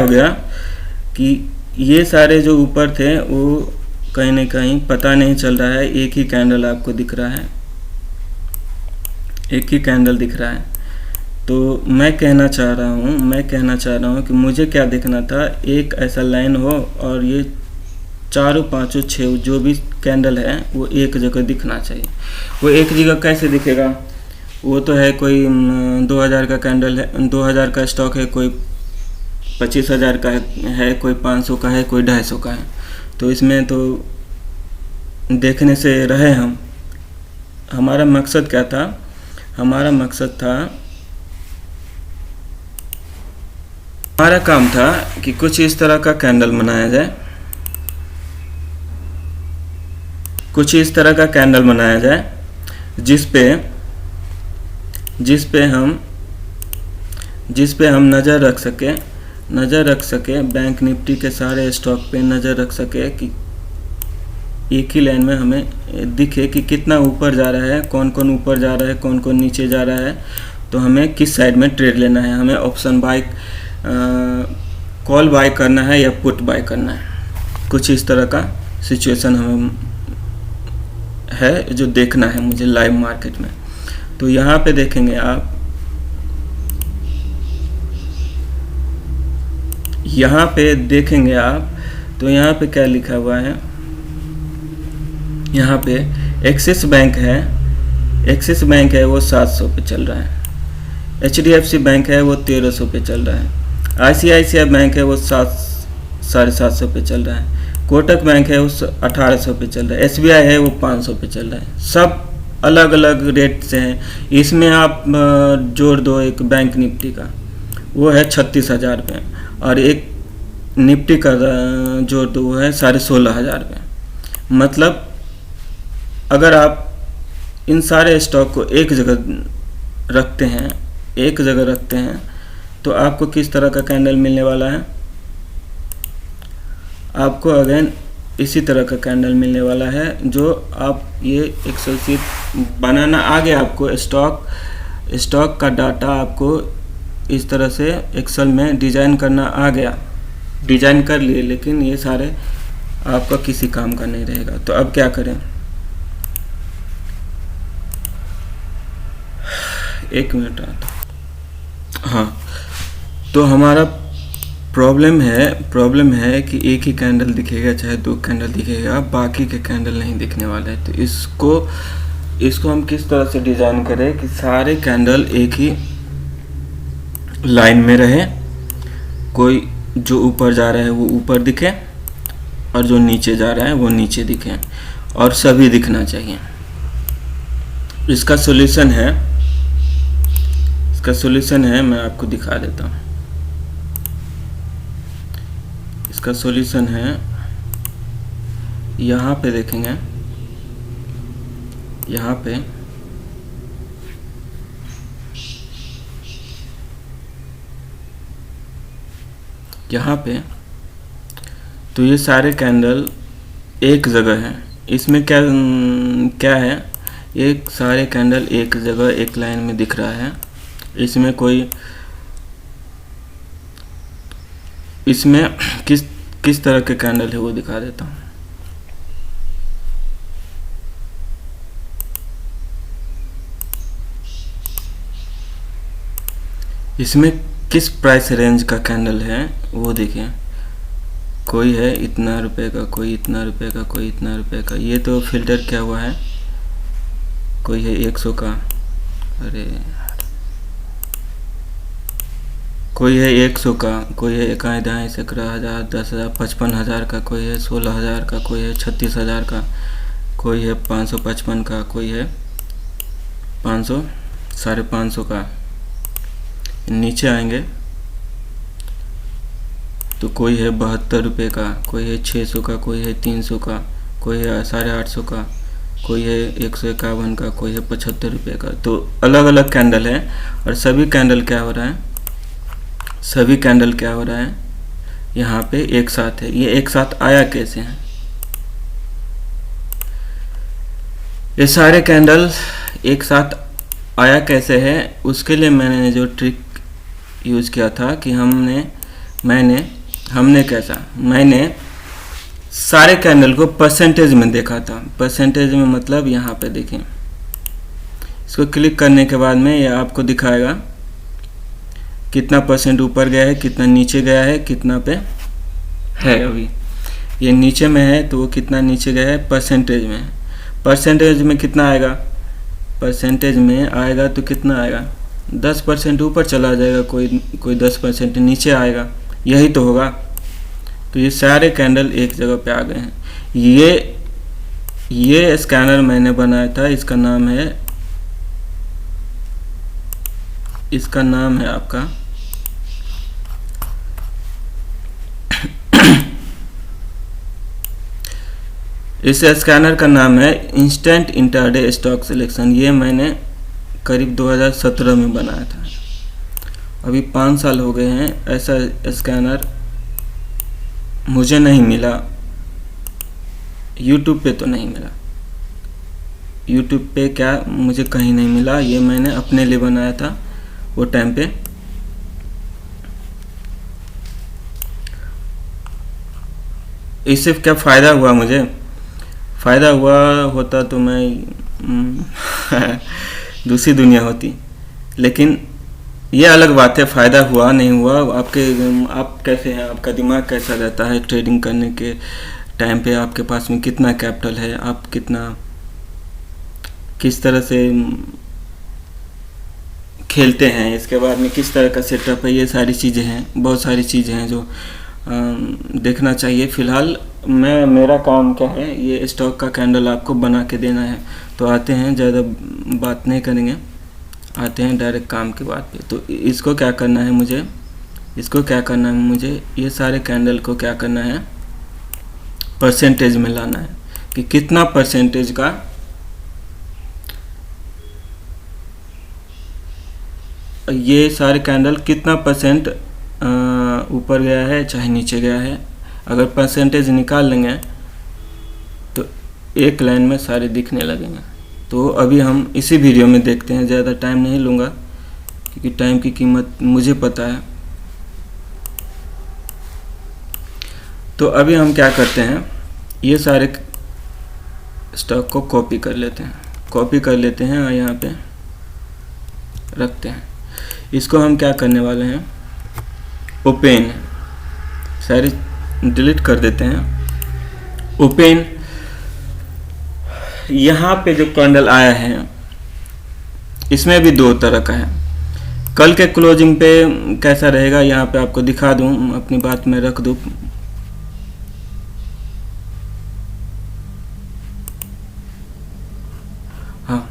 गया कि ये सारे जो ऊपर थे वो कहीं ना कहीं पता नहीं चल रहा है, एक ही कैंडल आपको दिख रहा है, एक ही कैंडल दिख रहा है। तो मैं कहना चाह रहा हूँ कि मुझे क्या देखना था, एक ऐसा लाइन हो और ये 4, 5, 6 जो भी कैंडल है वो एक जगह दिखना चाहिए। वो एक जगह कैसे दिखेगा, वो तो है कोई 2000 का कैंडल है, 2000 का स्टॉक है, कोई 25,000 का है, कोई 500 का है, कोई 250 का है। तो इसमें तो देखने से रहे हम। हमारा मकसद क्या था, हमारा काम था कि कुछ इस तरह का कैंडल बनाया जाए, जिस पे हम नज़र रख सके, बैंक निफ्टी के सारे स्टॉक पे नज़र रख सके कि एक ही लाइन में हमें दिखे कि कितना ऊपर जा रहा है, कौन कौन ऊपर जा रहा है, कौन कौन नीचे जा रहा है, तो हमें किस साइड में ट्रेड लेना है, हमें ऑप्शन बाय, कॉल बाय करना है या पुट बाय करना है। कुछ इस तरह का सिचुएशन हमें है जो देखना है मुझे लाइव मार्केट में। तो यहाँ पे देखेंगे आप, तो यहाँ पे क्या लिखा हुआ है, यहाँ पे एक्सिस बैंक है वो 700 पे चल रहा है, HDFC बैंक है वो 1300 पे चल रहा है, ICICI बैंक है वो 750 पे चल रहा है, कोटक बैंक है वो 1800 पे चल रहा है, SBI है वो 500 पे चल रहा है। सब अलग अलग रेट से हैं। इसमें आप जोड़ दो एक बैंक निफ्टी का, वो है 36,000 रुपये, और एक निफ्टी का जोड़ दो वो है 16,500 रुपये। मतलब अगर आप इन सारे स्टॉक को एक जगह रखते हैं तो आपको किस तरह का कैंडल मिलने वाला है? आपको अगेन इसी तरह का कैंडल मिलने वाला है। जो आप ये एक्सेल शीट बनाना आ गया आपको, स्टॉक का डाटा आपको इस तरह से एक्सेल में डिज़ाइन करना आ गया, डिज़ाइन कर लिए, लेकिन ये सारे आपका किसी काम का नहीं रहेगा। तो अब क्या करें? एक मिनट आता। हाँ, तो हमारा प्रॉब्लम है कि एक ही कैंडल दिखेगा चाहे दो कैंडल दिखेगा, बाकी के कैंडल नहीं दिखने वाले हैं। तो इसको हम किस तरह से डिज़ाइन करें कि सारे कैंडल एक ही लाइन में रहे, कोई जो ऊपर जा रहा है वो ऊपर दिखे और जो नीचे जा रहा है वो नीचे दिखे, और सभी दिखना चाहिए। इसका सॉल्यूशन है, मैं आपको दिखा देता हूँ। इसका सॉल्यूशन है, यहाँ पे देखेंगे, यहाँ पे तो ये सारे कैंडल एक जगह हैं। इसमें क्या है, एक सारे कैंडल एक जगह एक लाइन में दिख रहा है। इसमें किस तरह के कैंडल है वो दिखा देता हूँ। इसमें किस प्राइस रेंज का कैंडल है वो देखिए। कोई है इतना रुपए का, कोई इतना रुपए का, कोई इतना रुपए का। ये तो फिल्टर क्या हुआ है। कोई है 100 का, अरे कोई है 100 का, कोई है 1 ढाई 11,000, 10,000, 55,000 का, कोई है 16,000 का, कोई है 36,000 का, कोई है 555 का, कोई है 500, 550 का। नीचे आएंगे तो कोई है 72 रुपये का, कोई है 600 का, कोई है 300 का, कोई है 850 का, कोई है 151 का, कोई है 75 रुपये का। तो अलग अलग कैंडल है, और सभी कैंडल क्या हो रहा है, यहाँ पे एक साथ है। ये एक साथ आया कैसे है? ये सारे कैंडल एक साथ आया कैसे है, उसके लिए मैंने जो ट्रिक यूज़ किया था कि मैंने सारे कैंडल को परसेंटेज में देखा था। परसेंटेज में मतलब यहाँ पे देखें, इसको क्लिक करने के बाद में ये आपको दिखाएगा कितना परसेंट ऊपर गया है, कितना नीचे गया है, कितना पे है। अभी ये नीचे में है तो वो कितना नीचे गया है, परसेंटेज में है। परसेंटेज में कितना आएगा? परसेंटेज में आएगा तो कितना आएगा, 10% ऊपर चला जाएगा, कोई 10% नीचे आएगा, यही तो होगा। तो ये सारे कैंडल एक जगह पे आ गए हैं। ये स्कैनर मैंने बनाया था, इसका नाम है आपका इस स्कैनर का नाम है इंस्टेंट इंट्राडे स्टॉक सिलेक्शन। ये मैंने करीब 2017 में बनाया था, अभी 5 साल हो गए हैं। ऐसा स्कैनर मुझे नहीं मिला, यूट्यूब पे तो नहीं मिला, यूट्यूब पे क्या मुझे कहीं नहीं मिला। ये मैंने अपने लिए बनाया था वो टाइम पे। इससे क्या फ़ायदा हुआ मुझे? फ़ायदा हुआ होता तो मैं दूसरी दुनिया होती, लेकिन ये अलग बात है। फ़ायदा हुआ नहीं हुआ, आप कैसे हैं, आपका दिमाग कैसा रहता है ट्रेडिंग करने के टाइम पे, आपके पास में कितना कैपिटल है, आप किस तरह से खेलते हैं, इसके बाद में किस तरह का सेटअप है, ये सारी चीज़ें हैं, बहुत सारी चीज़ें हैं जो देखना चाहिए। फ़िलहाल मेरा काम क्या है, ये स्टॉक का कैंडल आपको बना के देना है। तो आते हैं, ज़्यादा बात नहीं करेंगे, आते हैं डायरेक्ट काम की बात पे। तो इसको क्या करना है मुझे, ये सारे कैंडल को क्या करना है, परसेंटेज में लाना है कि कितना परसेंटेज का ये सारे कैंडल कितना परसेंट ऊपर गया है चाहे नीचे गया है। अगर परसेंटेज निकाल लेंगे तो एक लाइन में सारे दिखने लगेंगे। तो अभी हम इसी वीडियो में देखते हैं, ज़्यादा टाइम नहीं लूँगा क्योंकि टाइम की कीमत मुझे पता है। तो अभी हम क्या करते हैं, ये सारे स्टॉक को कॉपी कर लेते हैं और यहाँ पे रखते हैं। इसको हम क्या करने वाले हैं, ओपन, सारे डिलीट कर देते हैं। ओपन, यहाँ पे जो कैंडल आया है इसमें भी दो तरह का है। कल के क्लोजिंग पे कैसा रहेगा यहाँ पे आपको दिखा दूँ, अपनी बात में रख दूँ। हाँ,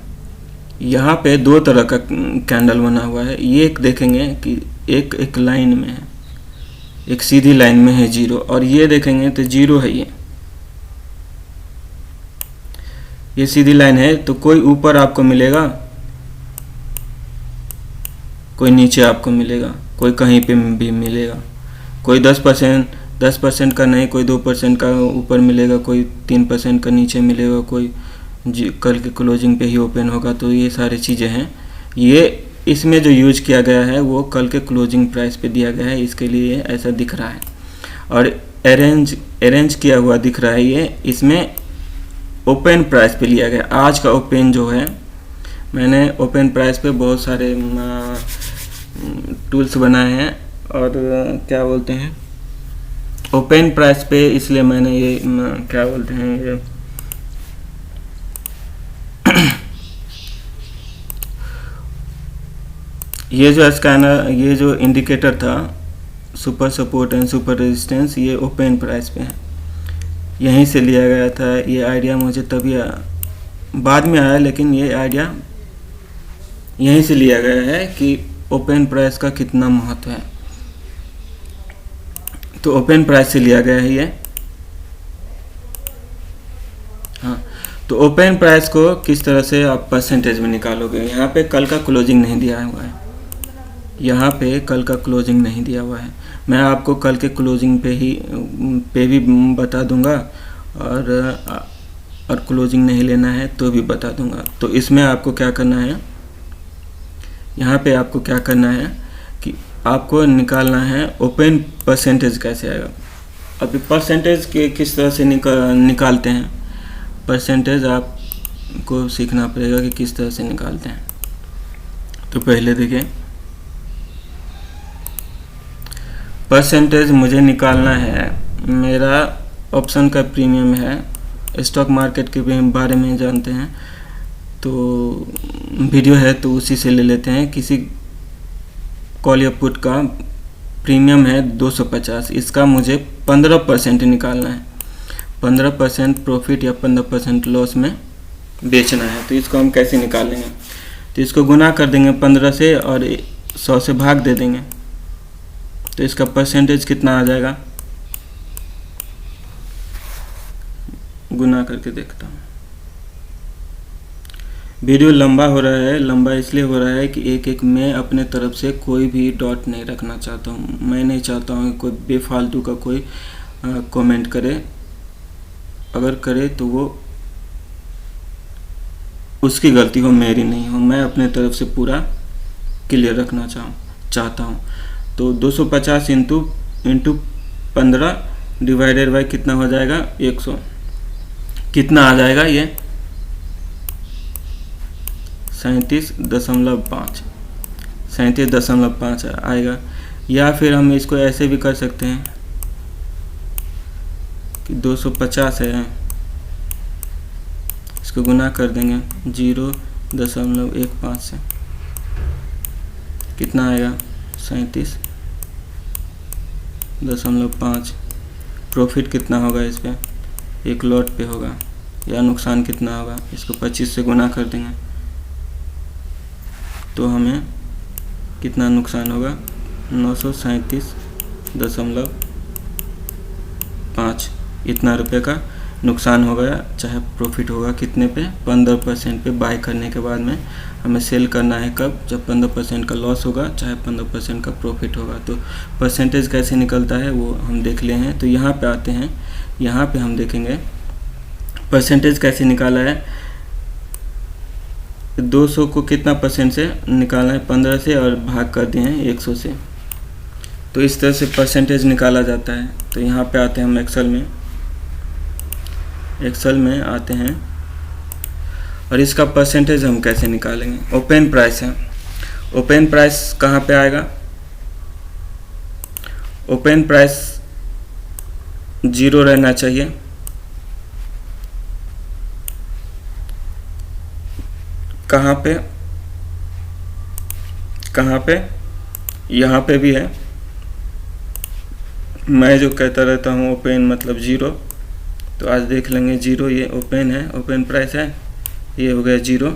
यहाँ पे दो तरह का कैंडल बना हुआ है। ये एक देखेंगे कि एक लाइन में है, एक सीधी लाइन में है जीरो, और ये देखेंगे तो जीरो है। ये सीधी लाइन है, तो कोई ऊपर आपको मिलेगा, कोई नीचे आपको मिलेगा, कोई कहीं पे भी मिलेगा। कोई 10% का नहीं, कोई 2% का ऊपर मिलेगा, कोई 3% का नीचे मिलेगा, कोई कल के क्लोजिंग पे ही ओपन होगा। तो ये सारी चीज़ें हैं। ये इसमें जो यूज किया गया है वो कल के क्लोजिंग प्राइस पे दिया गया है, इसके लिए ऐसा दिख रहा है। और अरेंज किया हुआ दिख रहा है, ये इसमें ओपन प्राइस पे लिया गया। आज का ओपन जो है, मैंने ओपन प्राइस पे बहुत सारे टूल्स बनाए हैं, और क्या बोलते हैं, ओपन प्राइस पे इसलिए मैंने ये क्या बोलते हैं, ये जो स्कैनर, ये जो इंडिकेटर था, super support and super resistance, ये ओपन प्राइस पे है, यहीं से लिया गया था। ये आइडिया मुझे तभी बाद में आया, लेकिन ये आइडिया यहीं से लिया गया है कि ओपन प्राइस का कितना महत्व है। तो ओपन प्राइस से लिया गया है ये। हाँ, तो ओपन प्राइस को किस तरह से आप परसेंटेज में निकालोगे। यहाँ पे कल का क्लोजिंग नहीं दिया हुआ है, यहाँ पे कल का क्लोजिंग नहीं दिया हुआ है। मैं आपको कल के क्लोजिंग पे भी बता दूंगा, और क्लोजिंग नहीं लेना है तो भी बता दूंगा। तो इसमें आपको क्या करना है, यहाँ पे आपको क्या करना है कि आपको निकालना है ओपन परसेंटेज कैसे आएगा। अभी परसेंटेज के किस तरह से निकालते हैं, परसेंटेज आपको सीखना पड़ेगा कि किस तरह से निकालते हैं। तो पहले देखिए, परसेंटेज मुझे निकालना है, मेरा ऑप्शन का प्रीमियम है। स्टॉक मार्केट के बारे में जानते हैं तो वीडियो है तो उसी से ले लेते हैं। किसी कॉल या पुट का प्रीमियम है 250, इसका मुझे 15% निकालना है। 15% प्रॉफिट या 15% लॉस में बेचना है। तो इसको हम कैसे निकालेंगे, तो इसको गुना कर देंगे 15 से और 100 से भाग दे देंगे। तो इसका परसेंटेज कितना आ जाएगा, गुना करके देखता हूँ। वीडियो लंबा हो रहा है, लंबा इसलिए हो रहा है कि एक मैं अपने तरफ से कोई भी डॉट नहीं रखना चाहता हूँ। मैं नहीं चाहता हूँ कि कोई बेफालतू का कोई कमेंट करे, अगर करे तो वो उसकी गलती हो, मेरी नहीं हो। मैं अपने तरफ से पूरा क्लियर रखना चाहता हूँ। तो 250 इंटू 15 डिवाइडेड बाय कितना हो जाएगा, 100। कितना आ जाएगा ये 37.5 आएगा। या फिर हम इसको ऐसे भी कर सकते हैं कि 250 है, इसको गुना कर देंगे 0.15 से, कितना आएगा 37.5। प्रॉफिट कितना होगा इस पे, एक लॉट पे होगा या नुकसान कितना होगा, इसको 25 से गुना कर देंगे तो हमें कितना नुकसान होगा, 937.5 इतना रुपये का नुकसान हो गया। चाहे प्रॉफिट होगा कितने पे, 15% पे बाय करने के बाद में हमें सेल करना है कब, जब 15% का लॉस होगा चाहे 15% का प्रॉफिट होगा। तो परसेंटेज कैसे निकलता है वो हम देख ले हैं। तो यहाँ पे आते हैं, यहाँ पे हम देखेंगे परसेंटेज कैसे निकाला है। 200 को कितना परसेंट से निकालना है, 15 से, और भाग कर दिए हैं 100 से। तो इस तरह से परसेंटेज निकाला जाता है। तो यहाँ पे आते हैं हम एक्सेल में आते हैं और इसका परसेंटेज हम कैसे निकालेंगे। ओपन प्राइस है, ओपन प्राइस कहाँ पे आएगा, ओपन प्राइस 0 रहना चाहिए। कहाँ पे, यहाँ पे भी है। मैं जो कहता रहता हूँ ओपन मतलब 0, तो आज देख लेंगे 0, ये ओपन है, ओपन प्राइस है, ये हो गया 0।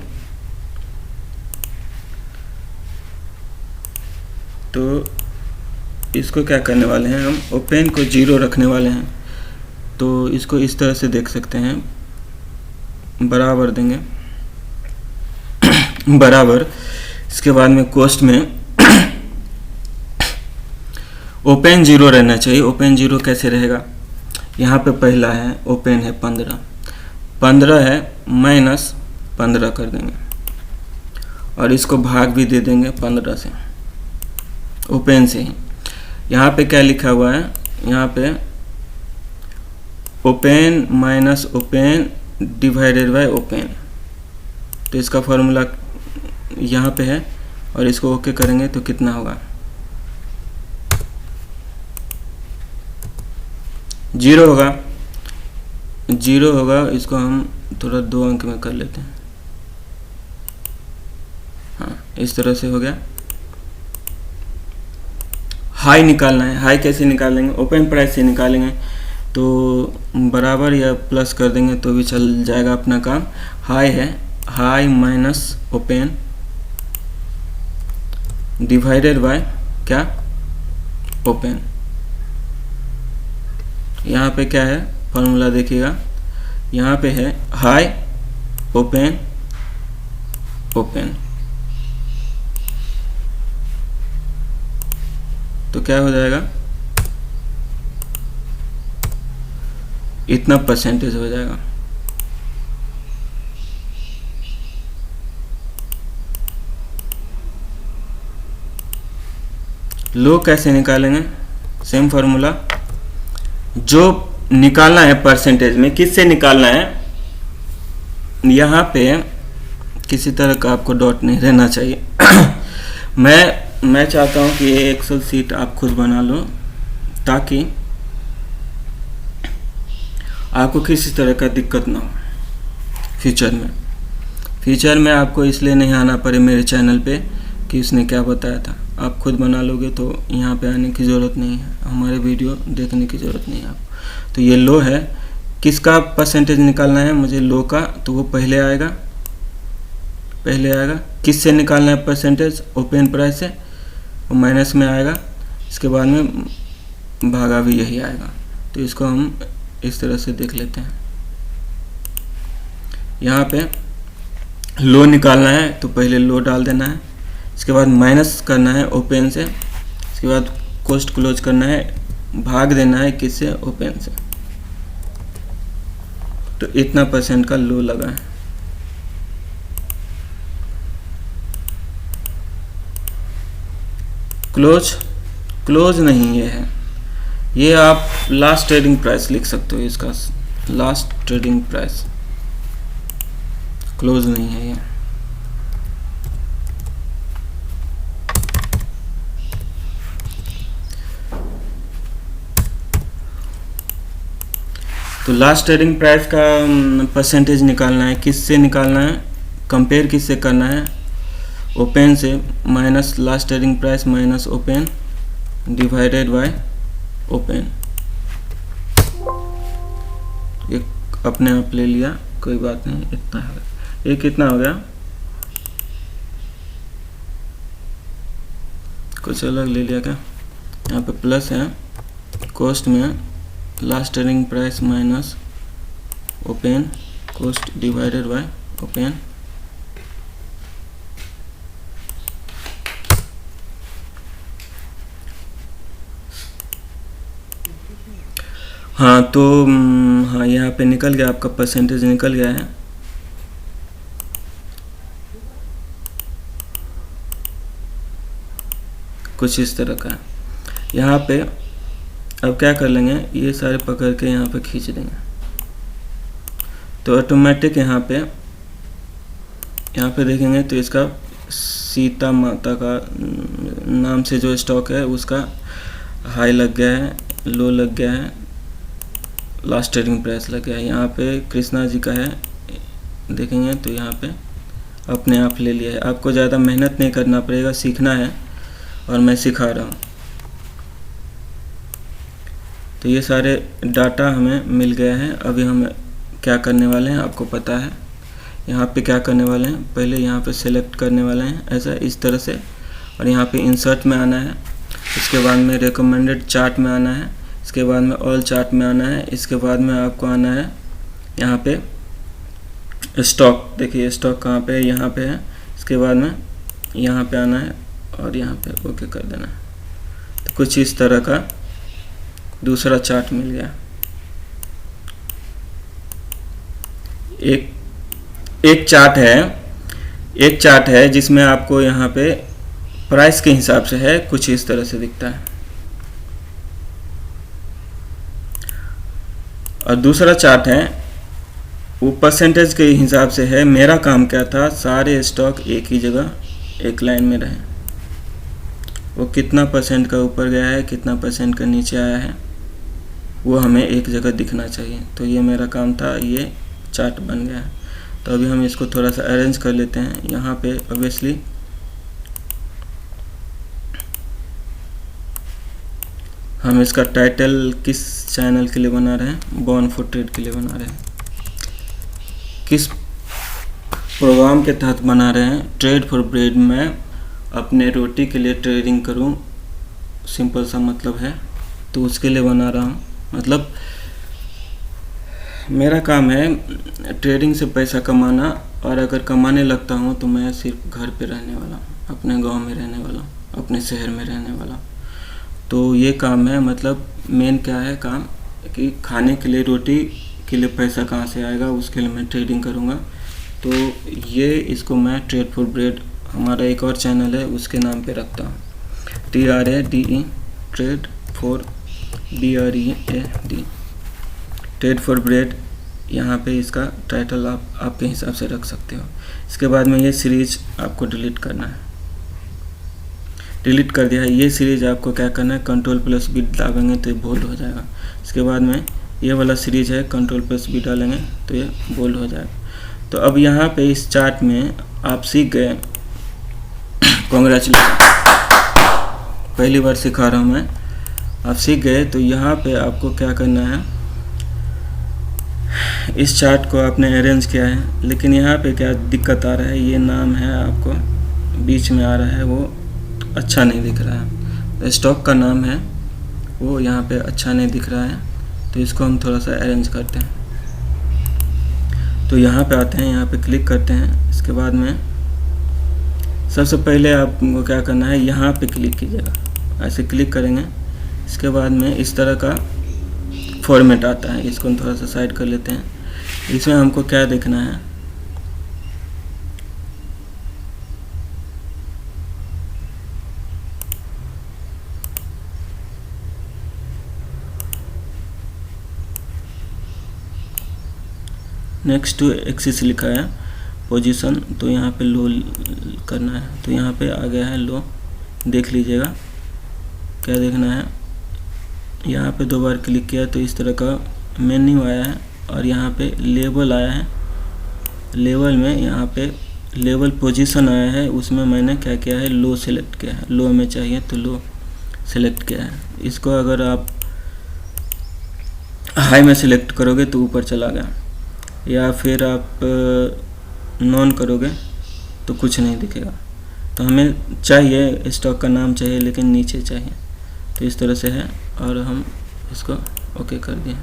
तो इसको क्या करने वाले हैं हम, ओपन को 0 रखने वाले हैं। तो इसको इस तरह से देख सकते हैं, बराबर देंगे बराबर। इसके बाद में कॉस्ट में ओपन 0 रहना चाहिए। ओपन 0 कैसे रहेगा, यहाँ पे पहला है ओपन है 15 है, माइनस 15 कर देंगे और इसको भाग भी दे देंगे 15 से, ओपन से ही। यहाँ पे क्या लिखा हुआ है, यहाँ पे open minus open divided by open. तो इसका फॉर्मूला यहाँ पे है और इसको ओके करेंगे तो कितना होगा, 0 होगा, 0 होगा। इसको हम थोड़ा 2 अंक में कर लेते हैं। हाँ, इस तरह से हो गया। हाई निकालना है, हाई कैसे निकालेंगे, ओपन प्राइस से निकालेंगे। तो बराबर या प्लस कर देंगे तो भी चल जाएगा अपना काम। हाई है, high minus open divided by क्या, ओपन। यहाँ पे क्या है फॉर्मूला देखिएगा, यहाँ पे है हाई ओपन ओपन। तो क्या हो जाएगा, इतना परसेंटेज हो जाएगा। लो कैसे निकालेंगे, सेम फॉर्मूला। जो निकालना है परसेंटेज में, किससे निकालना है, यहाँ पे किसी तरह का आपको डॉट नहीं रहना चाहिए मैं चाहता हूँ कि ये एक्सेल सीट आप खुद बना लो ताकि आपको किसी तरह का दिक्कत ना हो फ्यूचर में आपको इसलिए नहीं आना पड़े मेरे चैनल पे कि उसने क्या बताया था। आप खुद बना लोगे तो यहाँ पे आने की ज़रूरत नहीं है, हमारे वीडियो देखने की ज़रूरत नहीं है आपको। तो ये लो है, किसका परसेंटेज निकालना है मुझे, लो का। तो वो पहले आएगा किससे निकालना है परसेंटेज, ओपन प्राइस से, वो माइनस में आएगा। इसके बाद में भागा भी यही आएगा। तो इसको हम इस तरह से देख लेते हैं। यहाँ पे लो निकालना है तो पहले लो डाल देना है, इसके बाद माइनस करना है ओपन से, इसके बाद कॉस्ट क्लोज करना है, भाग देना है किससे, ओपन से। तो इतना परसेंट का लो लगा है। क्लोज नहीं ये है, ये आप लास्ट ट्रेडिंग प्राइस लिख सकते हो, इसका लास्ट ट्रेडिंग प्राइस, क्लोज नहीं है ये। तो लास्ट ट्रेडिंग प्राइस का परसेंटेज निकालना है, किससे निकालना है, कंपेयर किससे करना है, ओपन से, minus last trading price minus open divided by open. एक अपने आप ले लिया कोई बात नहीं, इतना है। ये कितना हो गया, कुछ अलग ले लिया क्या, यहाँ पे प्लस है, कॉस्ट में last trading price minus open cost divided by open. हाँ तो हाँ यहाँ पे निकल गया, आपका परसेंटेज निकल गया है। कुछ इस तरह का। यहाँ पे अब क्या कर लेंगे, ये सारे पकड़ के यहाँ पे खींच देंगे तो ऑटोमेटिक यहाँ पे देखेंगे तो इसका सीता माता का नाम से जो स्टॉक है उसका हाई लग गया है, लो लग गया है, लास्ट ट्रेडिंग प्राइस लग गया है। यहाँ पे कृष्णा जी का है, देखेंगे तो यहाँ पे अपने आप ले लिया है। आपको ज़्यादा मेहनत नहीं करना पड़ेगा, सीखना है और मैं सिखा रहा हूँ। तो ये सारे डाटा हमें मिल गया है। अभी हम क्या करने वाले हैं आपको पता है। यहाँ पे क्या करने वाले हैं, पहले यहाँ पे सेलेक्ट करने वाले हैं ऐसा इस तरह से, और यहाँ पे इंसर्ट में आना है, इसके बाद में रिकमेंडेड चार्ट में आना है, इसके बाद में ऑल चार्ट में आना है, इसके बाद में आपको आना है यहाँ पे स्टॉक। देखिए स्टॉक कहाँ पे है, यहाँ पे है। इसके बाद में यहाँ पे आना है और यहाँ पे ओके कर देना है। तो कुछ इस तरह का दूसरा चार्ट मिल गया। एक चार्ट है जिसमें आपको यहाँ पे प्राइस के हिसाब से है, कुछ इस तरह से दिखता है। और दूसरा चार्ट है वो परसेंटेज के हिसाब से है। मेरा काम क्या था, सारे स्टॉक एक ही जगह एक लाइन में रहे, वो कितना परसेंट का ऊपर गया है, कितना परसेंट का नीचे आया है, वो हमें एक जगह दिखना चाहिए। तो ये मेरा काम था, ये चार्ट बन गया है। तो अभी हम इसको थोड़ा सा अरेंज कर लेते हैं। यहाँ पे ऑब्वियसली हम इसका टाइटल किस चैनल के लिए बना रहे हैं, बॉर्न फॉर ट्रेड के लिए बना रहे हैं। किस प्रोग्राम के तहत बना रहे हैं, ट्रेड फॉर ब्रेड में अपने रोटी के लिए ट्रेडिंग करूं, सिंपल सा मतलब है। तो उसके लिए बना रहा हूं। मतलब मेरा काम है ट्रेडिंग से पैसा कमाना, और अगर कमाने लगता हूं तो मैं सिर्फ घर पे रहने वाला हूं, अपने गांव में रहने वाला हूं, अपने शहर में रहने वाला हूं। तो ये काम है, मतलब मेन क्या है काम, कि खाने के लिए रोटी के लिए पैसा कहाँ से आएगा, उसके लिए मैं ट्रेडिंग करूँगा। तो ये इसको मैं ट्रेड फॉर ब्रेड, हमारा एक और चैनल है उसके नाम पे रखता हूँ, TRADE trade for BREAD trade for bread. यहाँ पे इसका टाइटल आप आपके हिसाब से रख सकते हो। इसके बाद में ये सीरीज आपको डिलीट करना है। डिलीट कर दिया है। ये सीरीज आपको क्या करना है, Ctrl+B दाबेंगे तो ये बोल्ड हो जाएगा। इसके बाद में ये वाला सीरीज है, Ctrl+B डालेंगे तो ये बोल्ड हो जाएगा। तो अब यहाँ पे इस चार्ट में आप सीख गए, कॉन्ग्रेचुलेशन, पहली बार सिखा रहा हूँ मैं, आप सीख गए। तो यहाँ पे आपको क्या करना है, इस चार्ट को आपने अरेंज किया है, लेकिन यहाँ पे क्या दिक्कत आ रहा है, ये नाम है आपको बीच में आ रहा है, वो अच्छा नहीं दिख रहा है। स्टॉक का नाम है वो यहाँ पे अच्छा नहीं दिख रहा है, तो इसको हम थोड़ा सा अरेंज करते हैं। तो यहाँ पे आते हैं, यहाँ पे क्लिक करते हैं। इसके बाद में सबसे पहले आपको क्या करना है, यहाँ पे क्लिक कीजिएगा, ऐसे क्लिक करेंगे। इसके बाद में इस तरह का फॉर्मेट आता है, इसको हम थोड़ा सा साइड कर लेते हैं। इसमें हमको क्या देखना है, नेक्स्ट टू एक्सिस लिखा है पोजीशन, तो यहाँ पे लो करना है। तो यहाँ पे आ गया है लो, देख लीजिएगा क्या देखना है। यहाँ पे 2 बार क्लिक किया तो इस तरह का मेन्यू आया है, और यहाँ पे लेवल आया है। लेवल में यहाँ पे लेवल पोजीशन आया है, उसमें मैंने क्या किया है, लो सेलेक्ट किया है। लो में चाहिए तो लो सेलेक्ट किया है। इसको अगर आप हाई में सिलेक्ट करोगे तो ऊपर चला गया। या फिर आप नॉन करोगे तो कुछ नहीं दिखेगा। तो हमें चाहिए, स्टॉक का नाम चाहिए लेकिन नीचे चाहिए, तो इस तरह से है और हम इसको ओके कर दिए।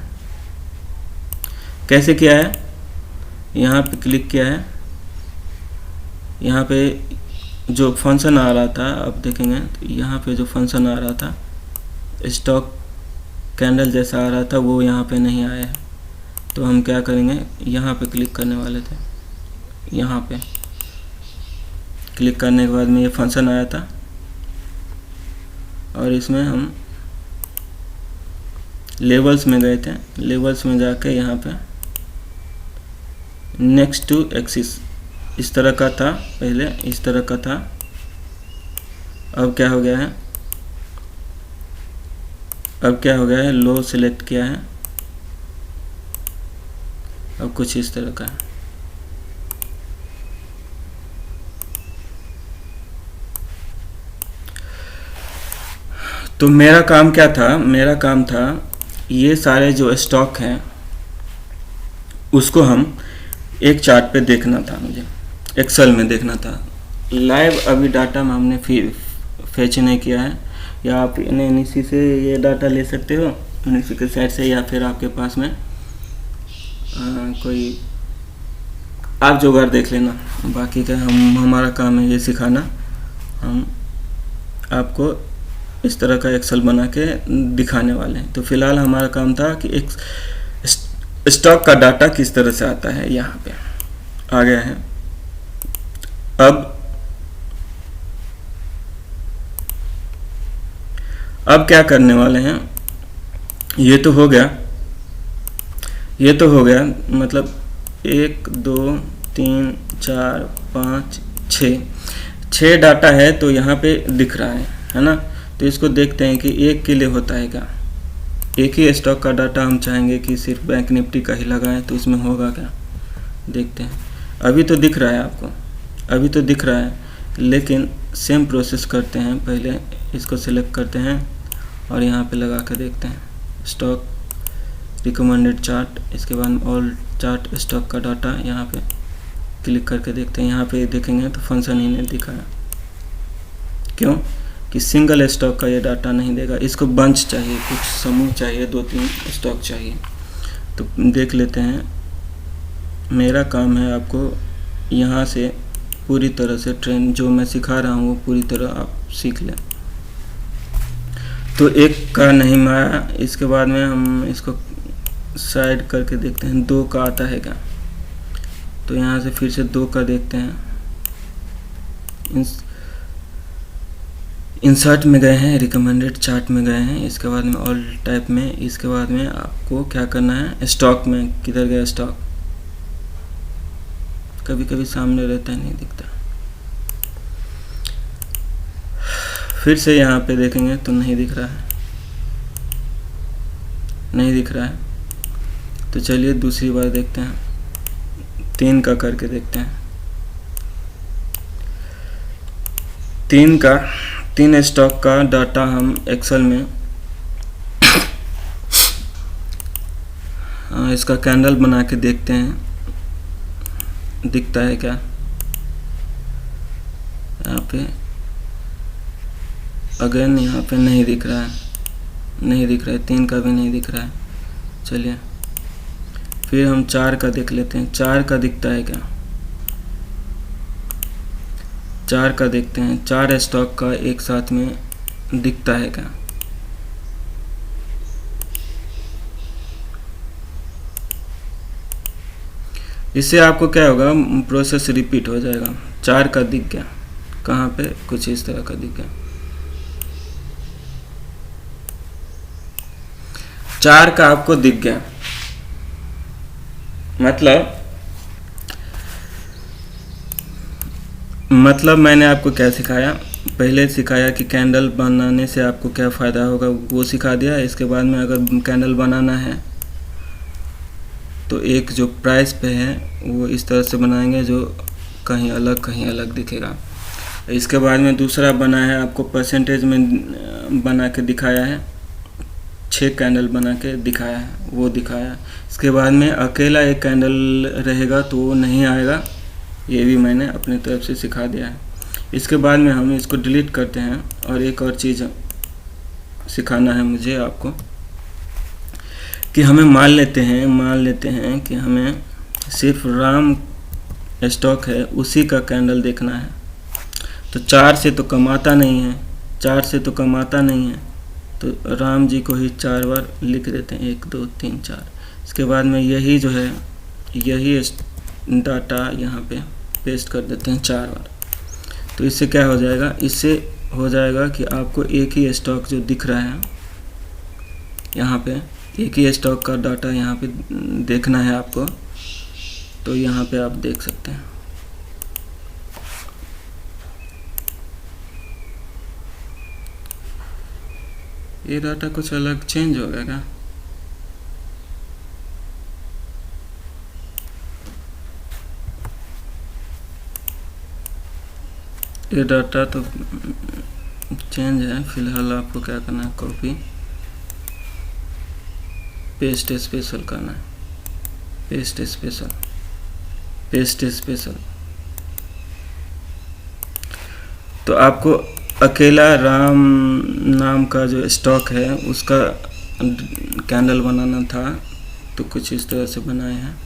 कैसे किया है, यहाँ पे क्लिक किया है, यहाँ पे जो फंक्शन आ रहा था आप देखेंगे तो यहाँ पे जो फंक्शन आ रहा था स्टॉक कैंडल जैसा आ रहा था वो यहाँ पे नहीं आया है। तो हम क्या करेंगे, यहाँ पे क्लिक करने वाले थे, यहाँ पे क्लिक करने के बाद में ये फंक्शन आया था और इसमें हम लेवल्स में गए थे। लेवल्स में जाके यहाँ पे नेक्स्ट टू एक्सिस इस तरह का था, पहले इस तरह का था, अब क्या हो गया है, लो सिलेक्ट किया है, अब कुछ इस तरह का है। तो मेरा काम क्या था, मेरा काम था ये सारे जो स्टॉक हैं उसको हम एक चार्ट पे देखना था, मुझे एक्सेल में देखना था। लाइव अभी डाटा में हमने फेच नहीं किया है, या आप इसी से ये डाटा ले सकते हो, इसी के साइड से, या फिर आपके पास में कोई आप जुगाड़ देख लेना। बाकी का हमारा काम है ये सिखाना, हम आपको इस तरह का एक्सेल बना के दिखाने वाले हैं। तो फिलहाल हमारा काम था कि एक स्टॉक का डाटा किस तरह से आता है, यहाँ पे आ गया है। अब क्या करने वाले हैं, ये तो हो गया, मतलब 1 2 3 4 5 6 डाटा है, तो यहाँ पे दिख रहा है ना। तो इसको देखते हैं कि एक के लिए होता है क्या, एक ही स्टॉक का डाटा हम चाहेंगे कि सिर्फ बैंक निफ्टी का ही लगाएं, तो इसमें होगा क्या, देखते हैं। अभी तो दिख रहा है आपको, अभी तो दिख रहा है, लेकिन सेम प्रोसेस करते हैं। पहले इसको सिलेक्ट करते हैं और यहाँ पे लगा कर देखते हैं स्टॉक रिकमेंडेड चार्ट, इसके बाद ऑल चार्ट स्टॉक का डाटा, यहाँ पे क्लिक करके देखते हैं। यहाँ पे देखेंगे तो फंक्शन ही नहीं दिखाया, क्यों कि सिंगल स्टॉक का ये डाटा नहीं देगा, इसको बंच चाहिए, कुछ समूह चाहिए, 2-3 स्टॉक चाहिए। तो देख लेते हैं। मेरा काम है आपको यहाँ से पूरी तरह से ट्रेन, जो मैं सिखा रहा हूँ वो पूरी तरह आप सीख लें। तो एक का नहीं आया, इसके बाद में हम इसको साइड करके देखते हैं 2 का आता है क्या। तो यहाँ से फिर से 2 का देखते हैं, इंसर्ट में गए हैं, रिकमेंडेड चार्ट में गए हैं, इसके बाद में ऑल टाइप में, इसके बाद में आपको क्या करना है, स्टॉक में किधर गया स्टॉक, कभी कभी सामने रहता है नहीं दिखता। फिर से यहाँ पे देखेंगे तो नहीं दिख रहा है, नहीं दिख रहा है। तो चलिए दूसरी बार देखते हैं, 3 का करके देखते हैं। 3 स्टॉक का डाटा हम एक्सेल में इसका कैंडल बना के देखते हैं, दिखता है क्या। यहाँ पे अगेन यहाँ पे नहीं दिख रहा है, नहीं दिख रहा है, 3 का भी नहीं दिख रहा है। चलिए फिर हम 4 का देख लेते हैं, 4 का दिखता है क्या, 4 का देखते हैं, 4 स्टॉक का एक साथ में दिखता है क्या। इससे आपको क्या होगा, प्रोसेस रिपीट हो जाएगा। 4 का दिख गया, कहाँ पे, कुछ इस तरह का दिख गया। 4 का आपको दिख गया, मतलब मैंने आपको क्या सिखाया, पहले सिखाया कि कैंडल बनाने से आपको क्या फ़ायदा होगा, वो सिखा दिया। इसके बाद में अगर कैंडल बनाना है तो एक जो प्राइस पे है वो इस तरह से बनाएंगे जो कहीं अलग दिखेगा। इसके बाद में दूसरा बना है, आपको परसेंटेज में बना के दिखाया है, 6 कैंडल बना के दिखाया है, वो दिखाया। इसके बाद में अकेला एक कैंडल रहेगा तो वो नहीं आएगा, ये भी मैंने अपनी तरफ से सिखा दिया है। इसके बाद में हम इसको डिलीट करते हैं और एक और चीज़ सिखाना है मुझे आपको कि हमें मान लेते हैं कि हमें सिर्फ राम स्टॉक है उसी का कैंडल देखना है। तो 4 से तो कमाता नहीं है, 4 से तो कमाता नहीं है, तो राम जी को ही 4 बार लिख देते हैं, 1 2 3 4। इसके बाद में यही जो है यही डाटा यहाँ पे पेस्ट कर देते हैं 4 बार। तो इससे क्या हो जाएगा, इससे हो जाएगा कि आपको एक ही स्टॉक जो दिख रहा है यहाँ पे, एक ही स्टॉक का डाटा यहाँ पे देखना है आपको। तो यहाँ पे आप देख सकते हैं, ये डाटा कुछ अलग चेंज हो गया क्या? ये डाटा तो चेंज है। फिलहाल आपको क्या करना है, कॉपी पेस्ट स्पेशल करना है, पेस्ट स्पेशल, पेस्ट स्पेशल। तो आपको अकेला राम नाम का जो स्टॉक है उसका कैंडल बनाना था, तो कुछ इस तरह से बनाए हैं।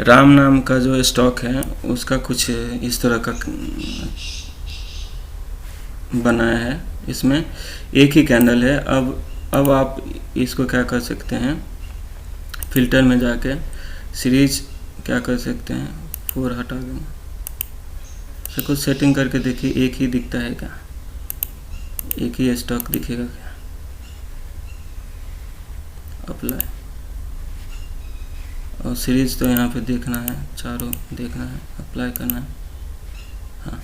राम नाम का जो स्टॉक है उसका कुछ इस तरह का बनाया है। इसमें एक ही कैंडल है। अब आप इसको क्या कर सकते हैं, फिल्टर में जाके सीरीज क्या कर सकते हैं, 4 हटा देंगे। तो कुछ सेटिंग करके देखिए, एक ही दिखता है क्या, एक ही स्टॉक दिखेगा क्या? अप्लाई, और सीरीज तो यहाँ पे देखना है, चारों देखना है, अप्लाई करना है। हाँ,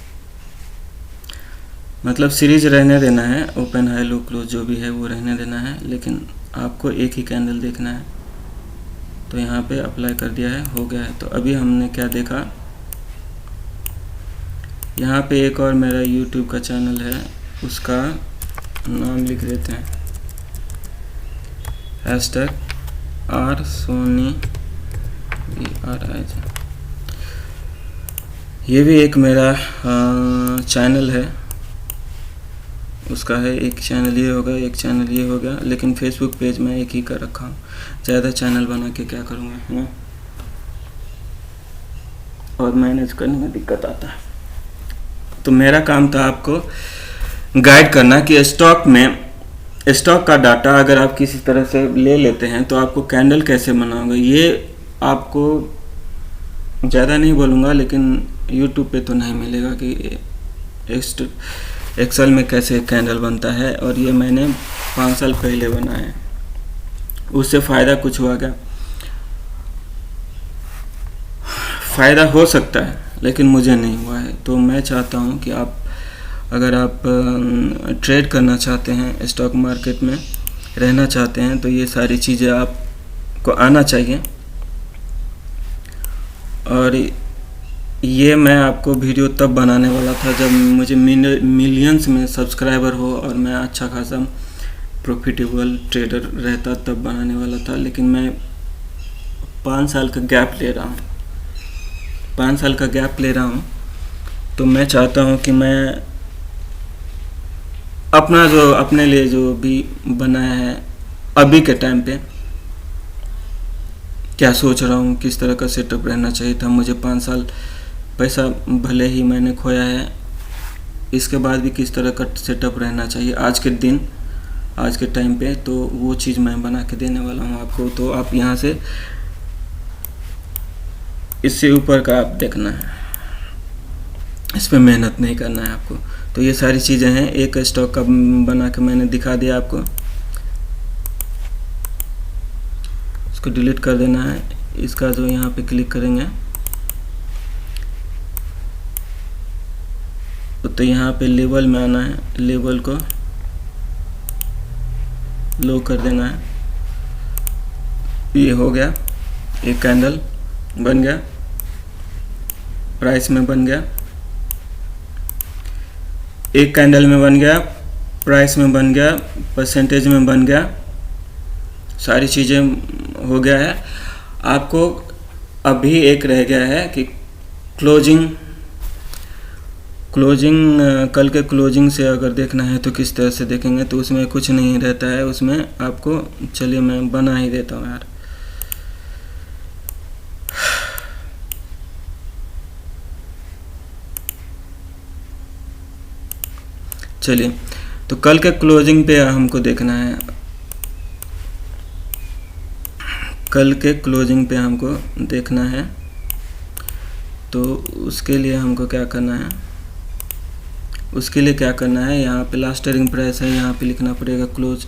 मतलब सीरीज रहने देना है, ओपन हाई लो क्लोज जो भी है वो रहने देना है, लेकिन आपको एक ही कैंडल देखना है। तो यहाँ पे अप्लाई कर दिया है, हो गया है। तो अभी हमने क्या देखा, यहाँ पे एक और मेरा YouTube का चैनल है, उसका नाम लिख देते हैं #R सोनी ERIJ। ये भी एक मेरा चैनल है, उसका है एक चैनल ये होगा, एक चैनल ये होगा, लेकिन फेसबुक पेज में एक ही कर रखा हूँ। ज़्यादा चैनल बना के क्या करूँगा, है ना, और मैनेज करने में दिक्कत आता है। तो मेरा काम था आपको गाइड करना कि स्टॉक का डाटा अगर आप किसी तरह से ले लेते हैं तो आपको कैंडल कैसे बनाओगे। ये आपको ज़्यादा नहीं बोलूँगा, लेकिन YouTube पे तो नहीं मिलेगा कि एक्सेल में कैसे कैंडल बनता है। और ये मैंने 5 साल पहले बनाया है, उससे फ़ायदा कुछ हुआ क्या? फ़ायदा हो सकता है, लेकिन मुझे नहीं हुआ है। तो मैं चाहता हूँ कि अगर आप ट्रेड करना चाहते हैं, स्टॉक मार्केट में रहना चाहते हैं, तो ये सारी चीज़ें आपको आना चाहिए। और ये मैं आपको वीडियो तब बनाने वाला था जब मुझे मिलियंस में सब्सक्राइबर हो और मैं अच्छा खासा प्रॉफिटेबल ट्रेडर रहता, तब बनाने वाला था। लेकिन मैं 5 साल का गैप ले रहा हूँ, 5 साल का गैप ले रहा हूँ। तो मैं चाहता हूँ कि मैं अपने लिए जो भी बनाया है अभी के टाइम पे, क्या सोच रहा हूँ, किस तरह का सेटअप रहना चाहिए था मुझे। 5 साल पैसा भले ही मैंने खोया है, इसके बाद भी किस तरह का सेटअप रहना चाहिए आज के दिन, आज के टाइम पे, तो वो चीज़ मैं बना के देने वाला हूँ आपको। तो आप यहाँ से इससे ऊपर का आप देखना है, इस पर मेहनत नहीं करना है आपको। तो ये सारी चीज़ें हैं, एक स्टॉक का बना के मैंने दिखा दिया आपको। इसको डिलीट कर देना है। इसका जो यहाँ पे क्लिक करेंगे तो यहाँ पे लेवल में आना है, लेवल को लो कर देना है। ये हो गया, एक कैंडल बन गया, प्राइस में बन गया, एक कैंडल में बन गया, प्राइस में बन गया, परसेंटेज में बन गया, सारी चीज़ें हो गया है। आपको अभी एक रह गया है कि क्लोजिंग कल के क्लोजिंग से अगर देखना है तो किस तरह से देखेंगे, तो उसमें कुछ नहीं रहता है उसमें आपको। चलिए मैं बना ही देता हूँ यार। चलिए, तो कल के क्लोजिंग पे हमको देखना है, कल के क्लोजिंग पे हमको देखना है। तो उसके लिए हमको क्या करना है, उसके लिए क्या करना है, यहाँ पे लास्ट ट्रेडिंग प्राइस है, यहाँ पे लिखना पड़ेगा क्लोज,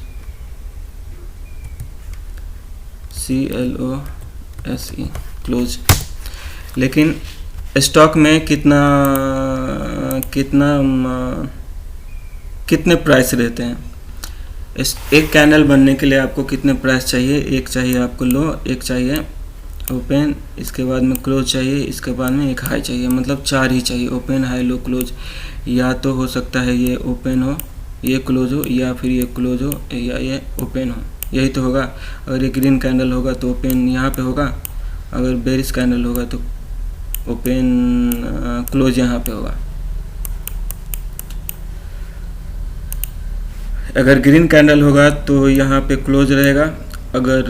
CLOSE क्लोज। लेकिन स्टॉक में कितने प्राइस रहते हैं? एक कैंडल बनने के लिए आपको कितने प्राइस चाहिए? एक चाहिए आपको लो, एक चाहिए ओपन, इसके बाद में क्लोज चाहिए, इसके बाद में एक हाई चाहिए, मतलब 4 ही चाहिए, ओपन हाई लो क्लोज। या तो हो सकता है ये ओपन हो, ये क्लोज हो, या फिर ये क्लोज हो, या ये ओपन हो, यही तो होगा। अगर ये ग्रीन कैंडल होगा तो ओपन यहाँ पे होगा, अगर बेरिश कैंडल होगा तो ओपन क्लोज यहाँ पे होगा। अगर ग्रीन कैंडल होगा तो यहाँ पे क्लोज रहेगा, अगर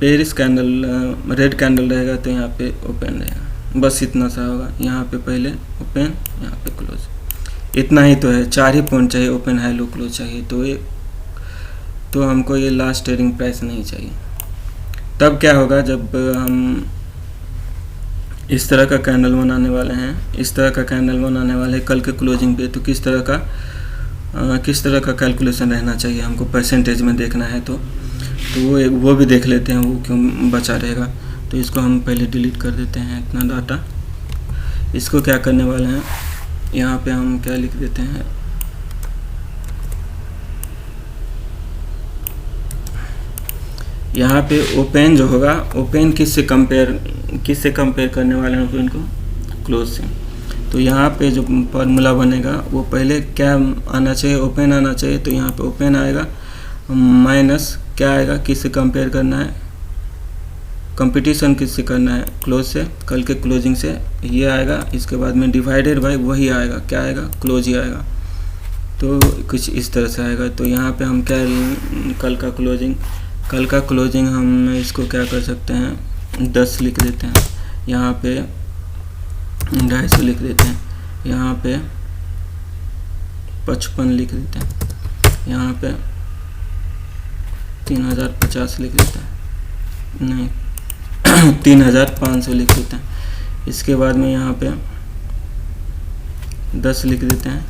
बेरिश कैंडल रेड कैंडल रहेगा तो यहाँ पे ओपन रहेगा। बस इतना सा होगा, यहाँ पे पहले ओपन, यहाँ पे क्लोज, इतना ही तो है। 4 ही पॉइंट चाहिए, ओपन हाई लो क्लोज चाहिए। तो हमको ये लास्ट ट्रेडिंग प्राइस नहीं चाहिए। तब क्या होगा, जब हम इस तरह का कैंडल बनाने वाले हैं, इस तरह का कैंडल बनाने वाले हैं कल के क्लोजिंग पे, तो किस तरह का कैलकुलेशन रहना चाहिए हमको, परसेंटेज में देखना है तो वो भी देख लेते हैं, वो क्यों बचा रहेगा। तो इसको हम पहले डिलीट कर देते हैं इतना डाटा। इसको क्या करने वाले हैं, यहाँ पे हम क्या लिख देते हैं, यहाँ पे ओपन जो होगा, ओपन किससे कंपेयर करने वाले हैं ओपन को, क्लोज से। तो यहाँ पे जो फार्मूला बनेगा वो पहले क्या आना चाहिए, ओपन आना चाहिए। तो यहाँ पे ओपन आएगा, माइनस क्या आएगा, किससे कंपेयर करना है, कंपटीशन किससे करना है, क्लोज से, कल के क्लोजिंग से, ये आएगा। इसके बाद में डिवाइडेड बाय वही आएगा, क्या आएगा, क्लोज ही आएगा। तो कुछ इस तरह से आएगा। तो यहाँ पे हम क्या, कल का क्लोजिंग हम इसको क्या कर सकते हैं, 10 लिख देते हैं, यहाँ पे 250 लिख देते हैं, यहाँ पे 55 लिख देते हैं, यहाँ पे 3050 लिख देते हैं, नहीं 3500 लिख देते हैं। इसके बाद में यहाँ पे 10 लिख देते हैं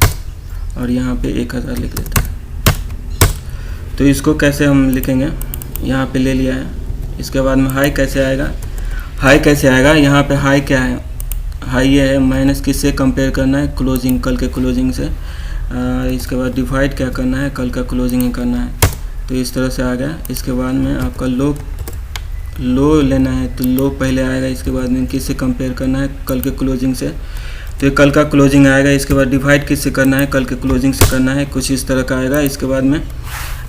और यहाँ पे 1000 लिख देते हैं। तो इसको कैसे हम लिखेंगे, यहाँ पे ले लिया है। इसके बाद में हाई कैसे आएगा, यहाँ पे हाई क्या है, हाई ये है, माइनस किससे कंपेयर करना है, क्लोजिंग, कल के क्लोजिंग से। इसके बाद डिवाइड क्या करना है, कल का क्लोजिंग ही करना है। तो इस तरह से आ गया। इसके बाद में आपका लो लेना है, तो लो पहले आएगा। इसके बाद में किससे कंपेयर करना है, कल के क्लोजिंग से। तो ये कल का क्लोजिंग आएगा। इसके बाद डिवाइड किससे करना है, कल के क्लोजिंग से करना है, कुछ इस तरह का आएगा। इसके बाद में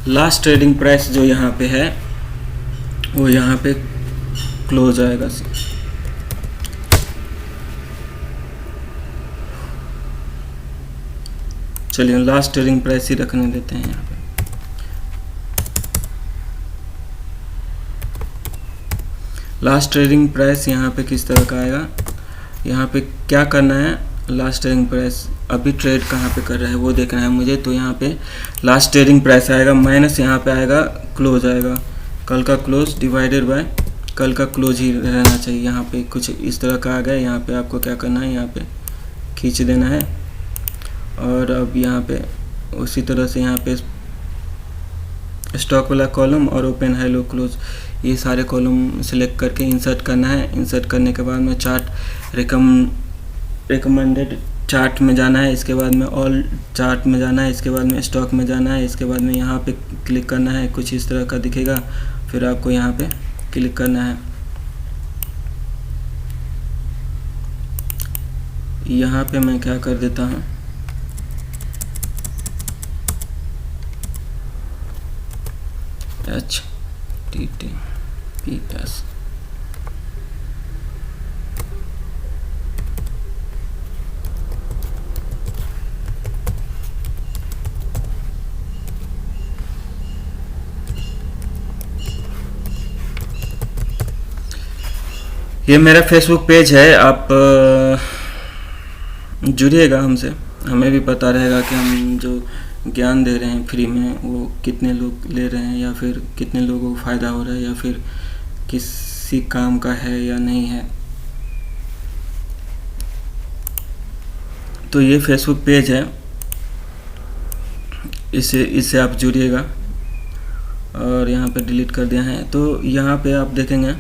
लास्ट ट्रेडिंग प्राइस जो यहाँ पे है वो यहाँ पे क्लोज आएगा। चलिए लास्ट ट्रेडिंग प्राइस ही रखने देते हैं यहाँ पे। लास्ट ट्रेडिंग प्राइस यहाँ पे किस तरह का आएगा, यहाँ पे क्या करना है, लास्ट ट्रेडिंग प्राइस अभी ट्रेड कहाँ पे कर रहा है वो देखना है मुझे। तो यहाँ पे लास्ट ट्रेडिंग प्राइस आएगा, माइनस यहाँ पे आएगा क्लोज आएगा, कल का क्लोज डिवाइडेड बाय कल का क्लोज ही रहना चाहिए। यहाँ पे कुछ इस तरह का आ गया। यहाँ पे आपको क्या करना है, यहाँ पे खींच देना है। और अब यहाँ पे उसी तरह से यहाँ पे स्टॉक वाला कॉलम और ओपन हाई लो क्लोज, ये सारे कॉलम सिलेक्ट करके इंसर्ट करना है। इंसर्ट करने के बाद में चार्ट रिकमेंडेड चार्ट में जाना है, इसके बाद में ऑल चार्ट में जाना है, इसके बाद में स्टॉक में जाना है, इसके बाद में यहाँ पे क्लिक करना है, कुछ इस तरह का दिखेगा, फिर आपको यहाँ पे क्लिक करना है। यहाँ पे मैं क्या कर देता हूँ, HTTPS ये मेरा फेसबुक पेज है। आप जुड़िएगा हमसे, हमें भी पता रहेगा कि हम जो ज्ञान दे रहे हैं फ्री में वो कितने लोग ले रहे हैं, या फिर कितने लोगों को फ़ायदा हो रहा है, या फिर किसी काम का है या नहीं है। तो ये फेसबुक पेज है, इससे आप जुड़िएगा। और यहाँ पे डिलीट कर दिया है। तो यहाँ पे आप देखेंगे,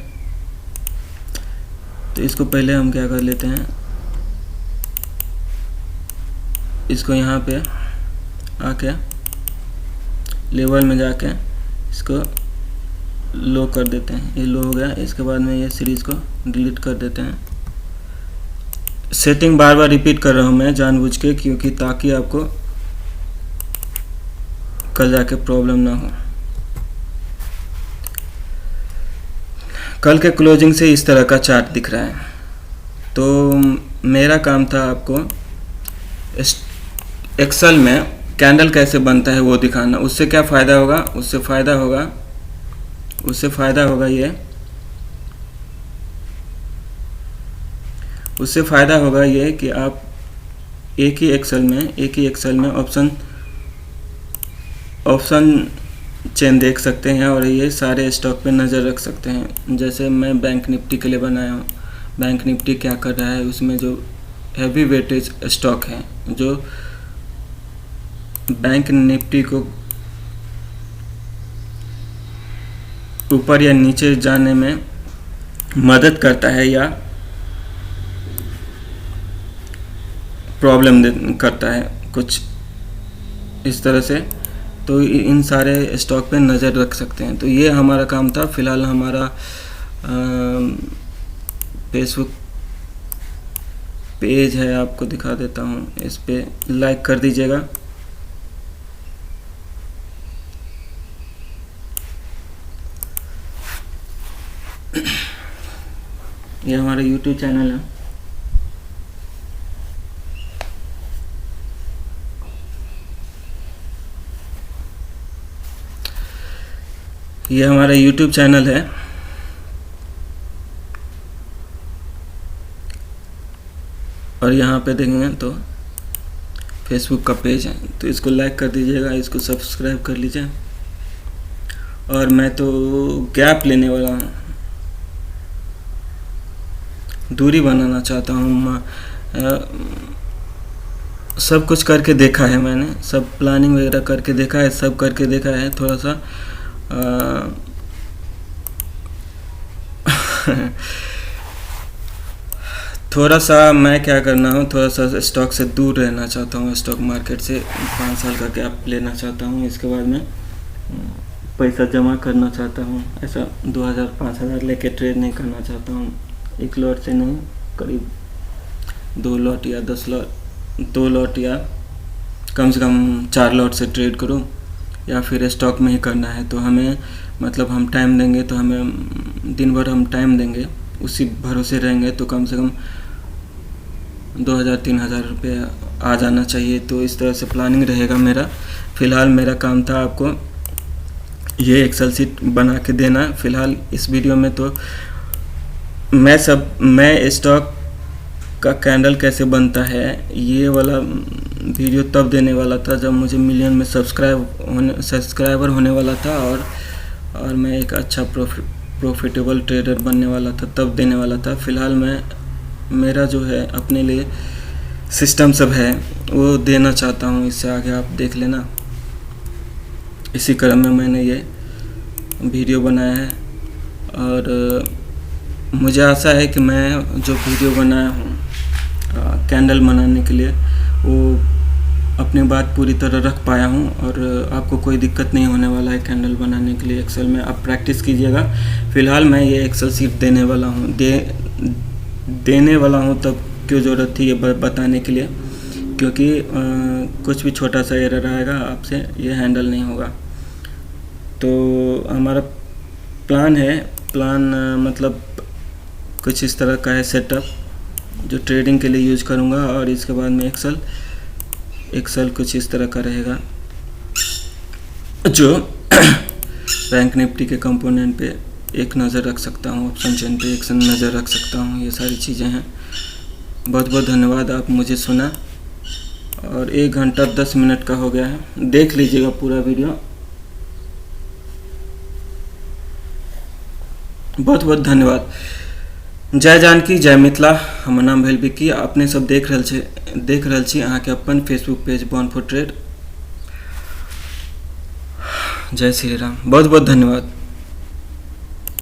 तो इसको पहले हम क्या कर लेते हैं, इसको यहाँ पे आके लेवल में जाके इसको लो कर देते हैं। ये लो हो गया। इसके बाद में ये सीरीज़ को डिलीट कर देते हैं। सेटिंग बार बार रिपीट कर रहा हूँ मैं जानबूझ के, क्योंकि ताकि आपको कल जाके प्रॉब्लम ना हो। कल के क्लोजिंग से इस तरह का चार्ट दिख रहा है। तो मेरा काम था आपको एक्सेल में कैंडल कैसे बनता है वो दिखाना। उससे क्या फ़ायदा होगा, उससे फ़ायदा होगा ये कि आप एक ही एक्सेल में ऑप्शन चेन देख सकते हैं और ये सारे स्टॉक पे नज़र रख सकते हैं। जैसे मैं बैंक निफ्टी के लिए बनाया हूँ। बैंक निफ्टी क्या कर रहा है, उसमें जो हैवी वेटेज स्टॉक है, जो बैंक निफ्टी को ऊपर या नीचे जाने में मदद करता है या प्रॉब्लम करता है, कुछ इस तरह से। तो इन सारे स्टॉक पे नज़र रख सकते हैं। तो ये हमारा काम था। फ़िलहाल हमारा फेसबुक पेज है, आपको दिखा देता हूँ। इस पे लाइक कर दीजिएगा। ये हमारा YouTube चैनल है। ये हमारा YouTube चैनल है। और यहाँ पे देखेंगे तो फेसबुक का पेज है। तो इसको लाइक कर दीजिएगा, इसको सब्सक्राइब कर लीजिए। और मैं तो गैप लेने वाला हूँ, दूरी बनाना चाहता हूँ। सब कुछ करके देखा है मैंने, सब प्लानिंग वगैरह करके देखा है, सब करके देखा है। थोड़ा सा थोड़ा सा मैं क्या करना हूँ, थोड़ा सा स्टॉक से दूर रहना चाहता हूँ, स्टॉक मार्केट से 5 साल का गैप लेना चाहता हूँ। इसके बाद में पैसा जमा करना चाहता हूँ। ऐसा 2000-5000 लेके ट्रेड नहीं करना चाहता हूँ। एक लॉट से नहीं, करीब 2 लॉट या 10 लॉट, 2 लॉट या कम से कम 4 लॉट से ट्रेड करूँ, या फिर स्टॉक में ही करना है। तो हमें मतलब हम टाइम देंगे, तो हमें दिन भर हम टाइम देंगे, उसी भरोसे रहेंगे, तो कम से कम 2000-3000 रुपये आ जाना चाहिए। तो इस तरह से प्लानिंग रहेगा मेरा। फ़िलहाल मेरा काम था आपको ये एक्सेल शीट बना के देना। फ़िलहाल इस वीडियो में तो मैं स्टॉक का कैंडल कैसे बनता है ये वाला वीडियो तब देने वाला था जब मुझे मिलियन में सब्सक्राइबर होने वाला था, और मैं एक अच्छा प्रॉफिटेबल ट्रेडर बनने वाला था, तब देने वाला था। फ़िलहाल मेरा जो है अपने लिए सिस्टम सब है वो देना चाहता हूँ। इससे आगे आप देख लेना। इसी क्रम में मैंने ये वीडियो बनाया है, और मुझे आशा है कि मैं जो वीडियो बनाया हूँ कैंडल बनाने के लिए वो अपनी बात पूरी तरह रख पाया हूँ, और आपको कोई दिक्कत नहीं होने वाला है कैंडल बनाने के लिए एक्सेल में। आप प्रैक्टिस कीजिएगा। फ़िलहाल मैं ये एक्सेल शीट देने वाला हूँ, देने वाला हूँ, तब क्यों ज़रूरत थी ये बताने के लिए, क्योंकि कुछ भी छोटा सा एरर आएगा आपसे ये हैंडल नहीं होगा। तो हमारा प्लान मतलब कुछ इस तरह का है सेटअप, जो ट्रेडिंग के लिए यूज करूँगा, और इसके बाद में एक्सेल कुछ इस तरह का रहेगा, जो बैंक निफ्टी के कंपोनेंट पे एक नज़र रख सकता हूँ, ऑप्शन चेन पे एक नज़र रख सकता हूँ। ये सारी चीज़ें हैं। बहुत बहुत धन्यवाद, आप मुझे सुना। और 1 घंटा 10 मिनट का हो गया है, देख लीजिएगा पूरा वीडियो। बहुत बहुत धन्यवाद। जय जानकी, जय मिथिला। हमर नाम भेल विक्की। अपने सब देख रहल छी अहाँ के अपन Facebook page Born for Trade. जय श्री राम। बहुत बहुत धन्यवाद।